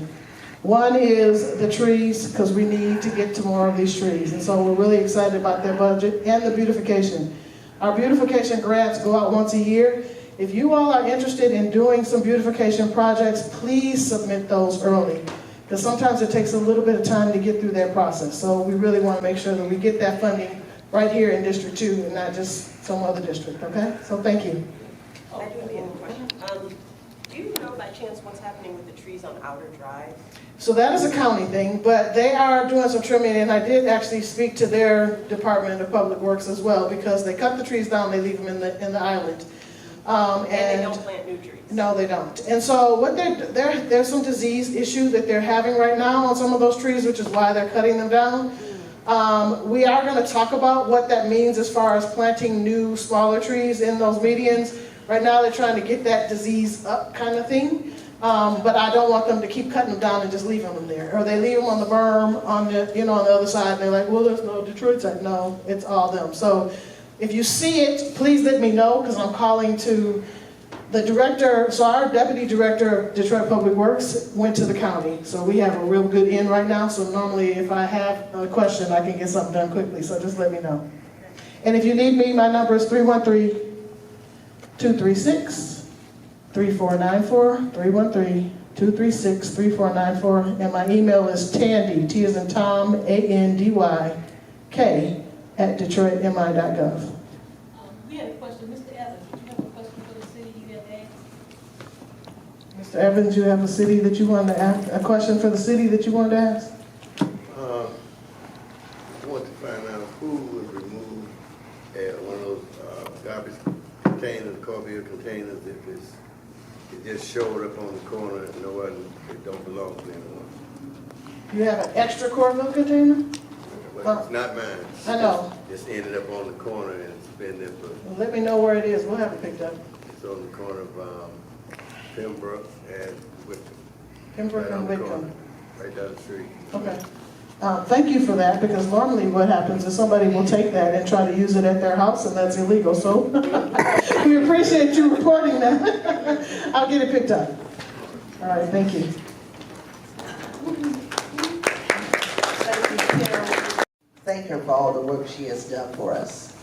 One is the trees, because we need to get to more of these trees. And so we're really excited about their budget and the beautification. Our beautification grants go out once a year. If you all are interested in doing some beautification projects, please submit those early. Because sometimes it takes a little bit of time to get through that process. So we really want to make sure that we get that funding right here in District 2 and not just some other district, okay? So thank you. I do have a question. Do you know by chance what's happening with the trees on Outer Drive? So that is a county thing, but they are doing some trimming, and I did actually speak to their Department of Public Works as well, because they cut the trees down, they leave them in the island. And they don't plant new trees? No, they don't. And so what there's some disease issue that they're having right now on some of those trees, which is why they're cutting them down. We are going to talk about what that means as far as planting new, smaller trees in those medians. Right now they're trying to get that disease up kind of thing. But I don't want them to keep cutting them down and just leaving them there. Or they leave them on the berm on the, on the other side, and they're like, well, there's no Detroit side. No, it's all them. So if you see it, please let me know, because I'm calling to The director, so our deputy director of Detroit Public Works went to the county. So we have a real good in right now. So normally if I have a question, I can get something done quickly. So just let me know. And if you need me, my number is 313-236-3494, 313-236-3494. And my email is Tandy, T as in Tom, ANDY, @detroitmi.gov. We had a question, Mr. Evans, did you have a question for the city you had asked? Mr. Evans, you have a city that you wanted to ask, a question for the city that you wanted to ask? I want to find out who would remove one of those garbage containers, carbeer containers, if it just showed up on the corner and no one, it don't belong to anyone. You have an extra Corvette container? Well, it's not mine. I know. Just ended up on the corner and it's been there for. Well, let me know where it is. We'll have it picked up. It's on the corner of Pembroke and Whitcomb. Pembroke and Whitcomb. Corner, right down the street. Okay. Thank you for that, because normally what happens is somebody will take that and try to use it at their house, and that's illegal. So we appreciate you reporting that. I'll get it picked up. All right, thank you. Thank her for all the work she has done for us.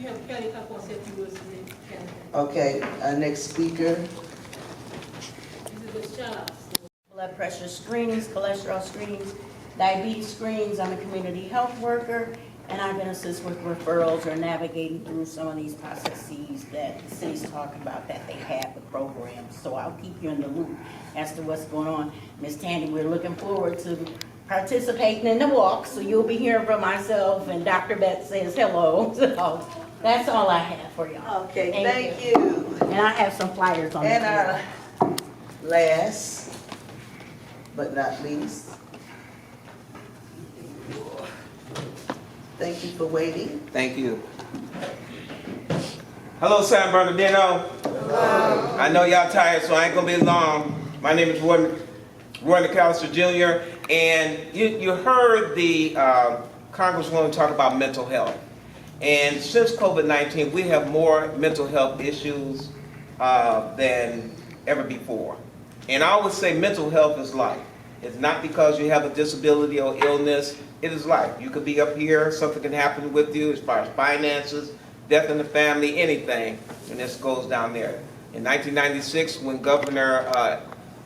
You have Kelly up on 50 words to me, Kelly. Okay, our next speaker. This is the shout-outs. Blood pressure screenings, cholesterol screenings, diabetes screenings. I'm a community health worker, and I've been assisted with referrals or navigating through some of these processes that the city's talking about that they have the programs. So I'll keep you in the loop as to what's going on. Ms. Tandy, we're looking forward to participating in the walk, so you'll be hearing from myself, and Dr. Beth says hello. So that's all I have for y'all. Okay, thank you. And I have some flyers on And the our last, but not least, thank you for waiting. Thank you. Hello, San Bernardino. Hello. I know y'all tired, so I ain't gonna be long. My name is Roy McAllister Jr., and you heard the Congresswoman talk about mental health. And since COVID-19, we have more mental health issues than ever before. And I always say mental health is life. It's not because you have a disability or illness, it is life. You could be up here, something can happen with you as far as finances, death in the family, anything, and this goes down there. In 1996, when Governor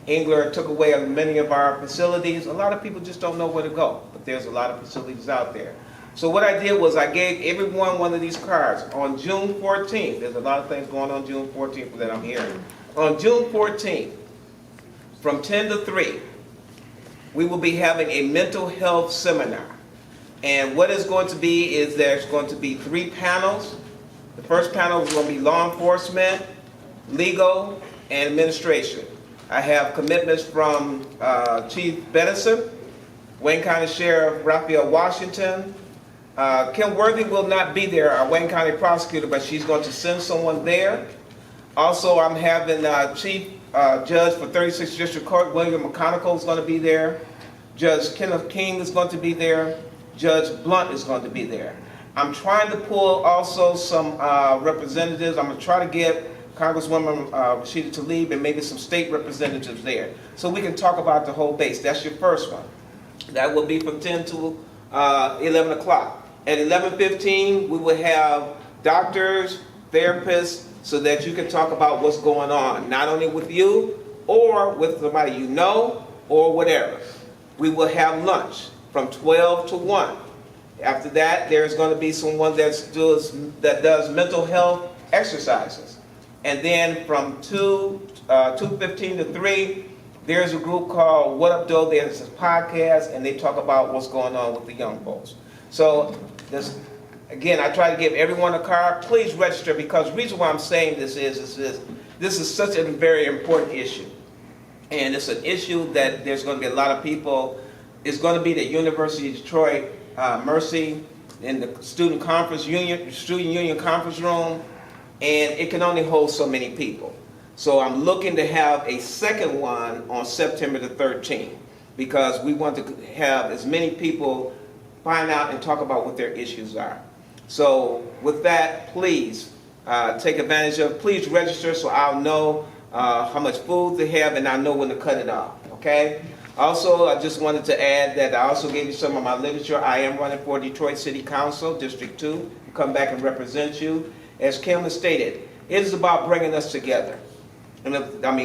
Engler took away many of our facilities, a lot of people just don't know where to go, but there's a lot of facilities out there. So what I did was I gave everyone one of these cards. On June 14th, there's a lot of things going on June 14th that I'm hearing. On June 14th, from 10 to 3, we will be having a mental health seminar. And what it's going to be is there's going to be 3 panels. The first panel is going to be law enforcement, legal, and administration. I have commitments from Chief Benison, Wayne County Sheriff Raphael Washington. Kim Worthy will not be there, our Wayne County prosecutor, but she's going to send someone there. Also, I'm having Chief Judge for 36th District Court, William McConicle, is going to be there. Judge Kenneth King is going to be there. Judge Blunt is going to be there. I'm trying to pull also some representatives. I'm going to try to get Congresswoman Rashida Tlaib and maybe some state representatives there, so we can talk about the whole base. That's your first one. That will be from 10 to 11 o'clock. At 11:15, we will have doctors, therapists, so that you can talk about what's going on, not only with you or with somebody you know or whatever. We will have lunch from 12 to 1. After that, there's going to be someone that does mental health exercises. And then from 2:15 to 3, there's a group called What Up Doe. There's a podcast, and they talk about what's going on with the young folks. So this, again, I try to give everyone a card. Please register, because the reason why I'm saying this is this is such a very important issue. And it's an issue that there's going to be a lot of people. It's going to be the University of Detroit Mercy in the student union conference room. And it can only hold so many people. So I'm looking to have a second one on September the 13th, because we want to have as many people find out and talk about what their issues are. So with that, please take advantage of. Please register so I'll know how much food they have and I know when to cut it off, okay? Also, I just wanted to add that I also gave you some of my literature. I am running for Detroit City Council, District 2, come back and represent you. As Kim has stated, it is about bringing us together. And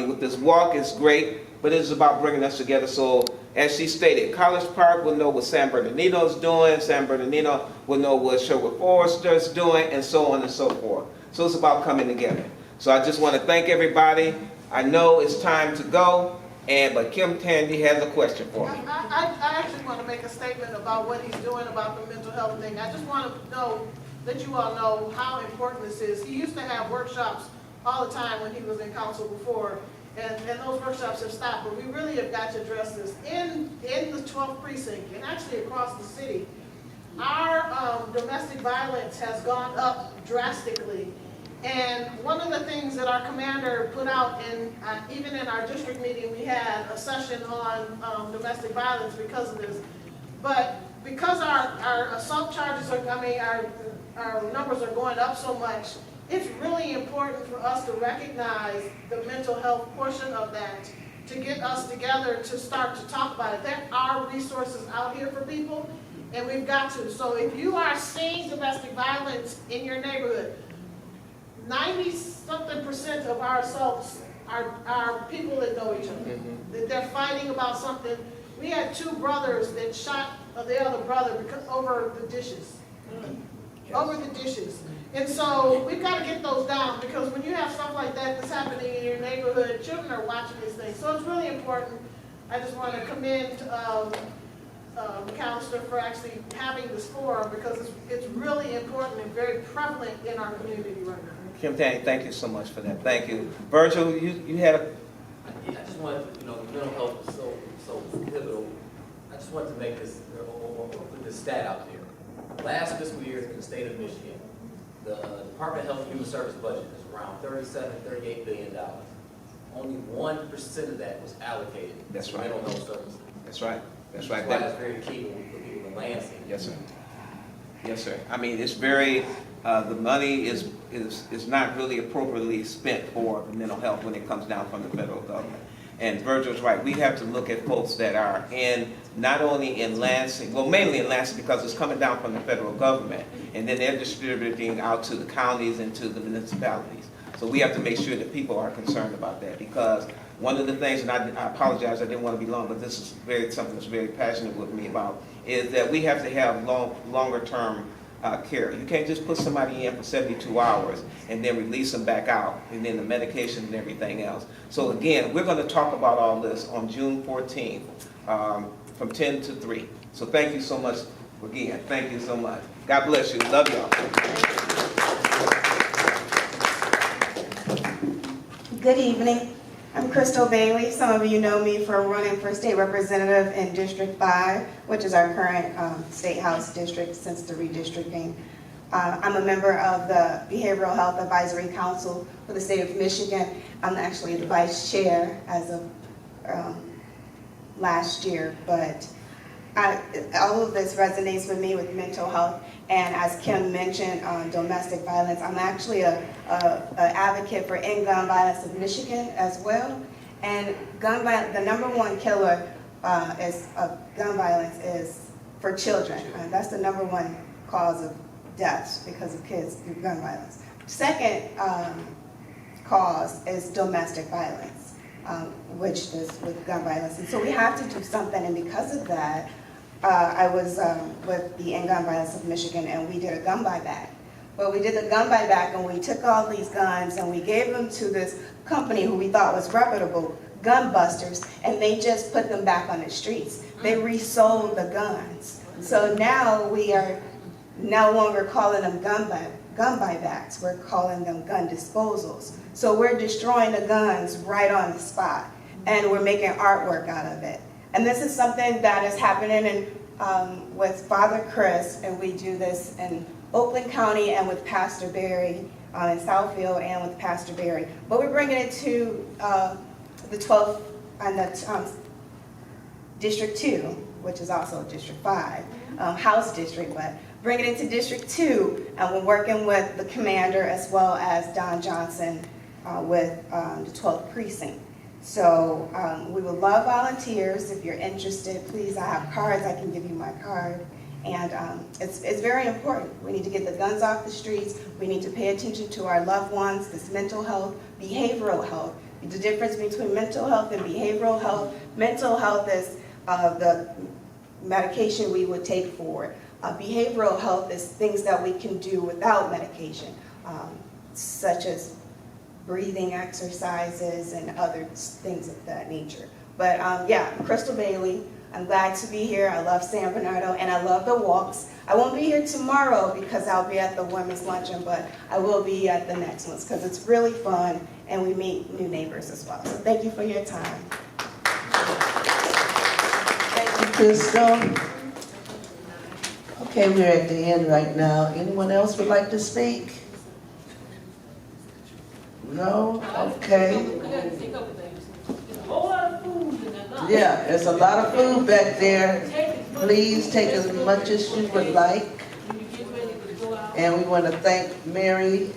with this walk, it's great, but it is about bringing us together. So, as she stated, College Park will know what San Bernardino is doing, San Bernardino will know what Sherwood Forester is doing, and so on and so forth. So it's about coming together. So I just want to thank everybody. I know it's time to go, but Kim Tandy has a question for me. I actually want to make a statement about what he's doing about the mental health thing. I just want to know that you all know how important this is. He used to have workshops all the time when he was in council before, and those workshops have stopped, but we really have got to address this. In the 12th precinct, and actually across the city, our domestic violence has gone up drastically. And one of the things that our commander put out, even in our district meeting, we had a session on domestic violence because of this. But because our assault charges our numbers are going up so much, it's really important for us to recognize the mental health portion of that, to get us together to start to talk about it. There are resources out here for people, and we've got to. So if you are seeing domestic violence in your neighborhood, 90-something% of our assaults are people that know each other. That they're fighting about something. We had 2 brothers that shot the other brother over the dishes. Over the dishes. And so we've got to get those down, because when you have stuff like that that's happening in your neighborhood, children are watching these things. So it's really important. I just want to commend the counselor for actually having this forum, because it's really important and very prevalent in our community right now. Kim Tandy, thank you so much for that. Thank you. Virgil, you had a... I just wanted, mental health is so pivotal. I just wanted to make this, or put this stat out there. Last fiscal year in the state of Michigan, the Department of Health and Human Service budget is around $38 billion. Only 1% of that was allocated to mental health services. That's right. That's right. That's very key when we put people in Lansing. Yes, sir. Yes, sir. I mean, it's very, the money is not really appropriately spent for the mental health when it comes down from the federal government. And Virgil's right. We have to look at folks that are not only in Lansing, well, mainly in Lansing, because it's coming down from the federal government, and then they're distributing out to the counties and to the municipalities. So we have to make sure that people are concerned about that, because one of the things, and I apologize, I didn't want to be long, but this is something that's very passionate with me about, is that we have to have longer term care. You can't just put somebody in for 72 hours and then release them back out, and then the medication and everything else. So again, we're going to talk about all this on June 14th from 10 to 3. So thank you so much again. Thank you so much. God bless you. Love y'all. Good evening. I'm Crystal Bailey. Some of you know me for running for state representative in District 5, which is our current state house district since the redistricting. I'm a member of the Behavioral Health Advisory Council for the state of Michigan. I'm actually the vice chair as of last year, but all of this resonates with me with mental health. And as Kim mentioned, domestic violence, I'm actually an advocate for end gun violence in Michigan as well. And gun violence, the #1 killer of gun violence is for children. That's the #1 cause of deaths because of kids through gun violence. Second cause is domestic violence, which is with gun violence. And so we have to do something, and because of that, I was with the End Gun Violence of Michigan, and we did a gun buyback. Well, we did the gun buyback, and we took all these guns, and we gave them to this company who we thought was reputable, Gun Busters, and they just put them back on the streets. They resold the guns. So now we are no longer calling them gun buybacks. We're calling them gun disposals. So we're destroying the guns right on the spot, and we're making artwork out of it. And this is something that is happening with Father Chris, and we do this in Oakland County and with Pastor Barry in Southfield and with Pastor Barry. But we're bringing it to the 12th and the District 2, which is also District 5, House District, but bring it into District 2, and we're working with the commander as well as Don Johnson with the 12th precinct. So we would love volunteers. If you're interested, please, I have cards. I can give you my card. And it's very important. We need to get the guns off the streets. We need to pay attention to our loved ones, this mental health, behavioral health. The difference between mental health and behavioral health. Mental health is the medication we would take for it. Behavioral health is things that we can do without medication, such as breathing exercises and other things of that nature. But yeah, Crystal Bailey, I'm glad to be here. I love San Bernardo and I love the walks. I won't be here tomorrow because I'll be at the women's luncheon, but I will be at the next ones because it's really fun and we meet new neighbors as well. So thank you for your time. Thank you, Crystal. Okay, we're at the end right now. Anyone else would like to speak? No? Okay. Yeah, there's a lot of food back there. Please take as much as you would like. And we want to thank Mary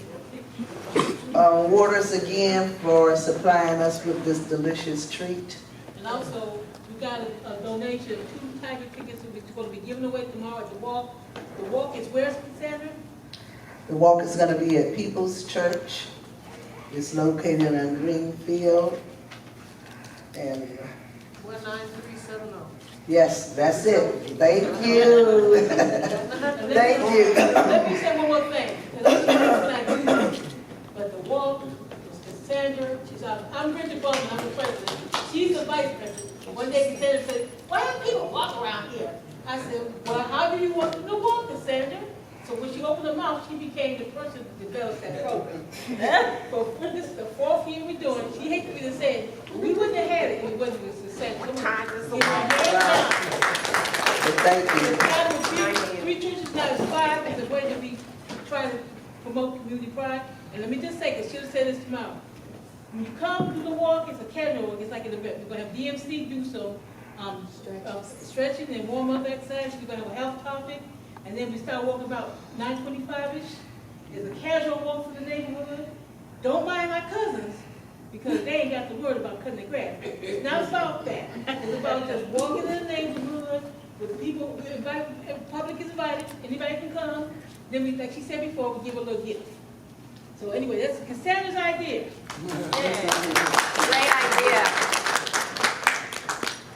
Waters again for supplying us with this delicious treat. And also, we got a donation of 2 Tiger tickets that we're going to be giving away tomorrow at the walk. The walk is where, Sandra? The walk is going to be at People's Church. It's located in Greenfield. And 19370. yes, that's it. Thank you. Thank you. Let me say one more thing. But the walk is Cassandra. I'm Bridget Bowman, I'm the president. She's the vice president. One day Cassandra said, why do people walk around here? I said, well, how do you want them to walk, Cassandra? So when she opened her mouth, she became the person who developed that program. This is the 4th year we're doing it. She hates me to say it. We wouldn't have had it if it wasn't a success. Thank you. 3 churches, now it's 5, and the way that we try to promote community pride. And let me just say, because she'll say this tomorrow. When you come to the walk, it's a casual walk. It's like an event. We're going to have DMC do some stretching and warm-up exercise. We're going to have a health topic. And then we start walking about 9:25-ish. It's a casual walk for the neighborhood. Don't mind my cousins, because they ain't got the word about cutting the grass. It's not about that. It's about just walking in the neighborhood with people. We invite, public is invited. Anybody can come. Then we, like she said before, we give a little gift. So anyway, that's Cassandra's idea. Great idea.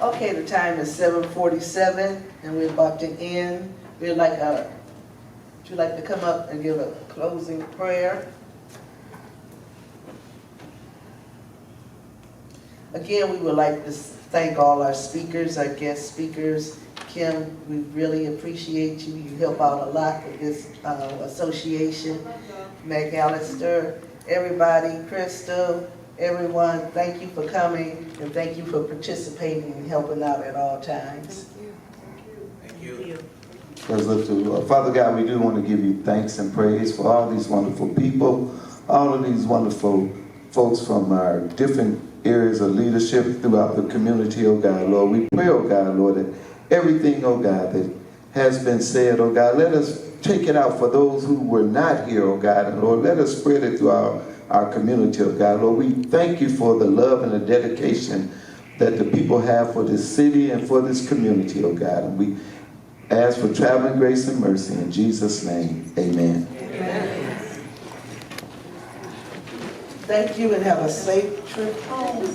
Okay, the time is 7:47 and we're about to end. We'd like, would you like to come up and give a closing prayer? Again, we would like to thank all our speakers, our guest speakers. Kim, we really appreciate you. You help out a lot with this association. McAllister, everybody, Crystal, everyone, thank you for coming and thank you for participating and helping out at all times. Thank you. Let's look to Father God, we do want to give you thanks and praise for all these wonderful people, all of these wonderful folks from our different areas of leadership throughout the community, oh God, Lord. We pray, oh God, Lord, that everything, oh God, that has been said, oh God, let us take it out for those who were not here, oh God, and Lord, let us spread it through our community, oh God. Lord, we thank you for the love and the dedication that the people have for this city and for this community, oh God, and we ask for traveling grace and mercy in Jesus' name. Amen. Amen. Thank you and have a safe trip home.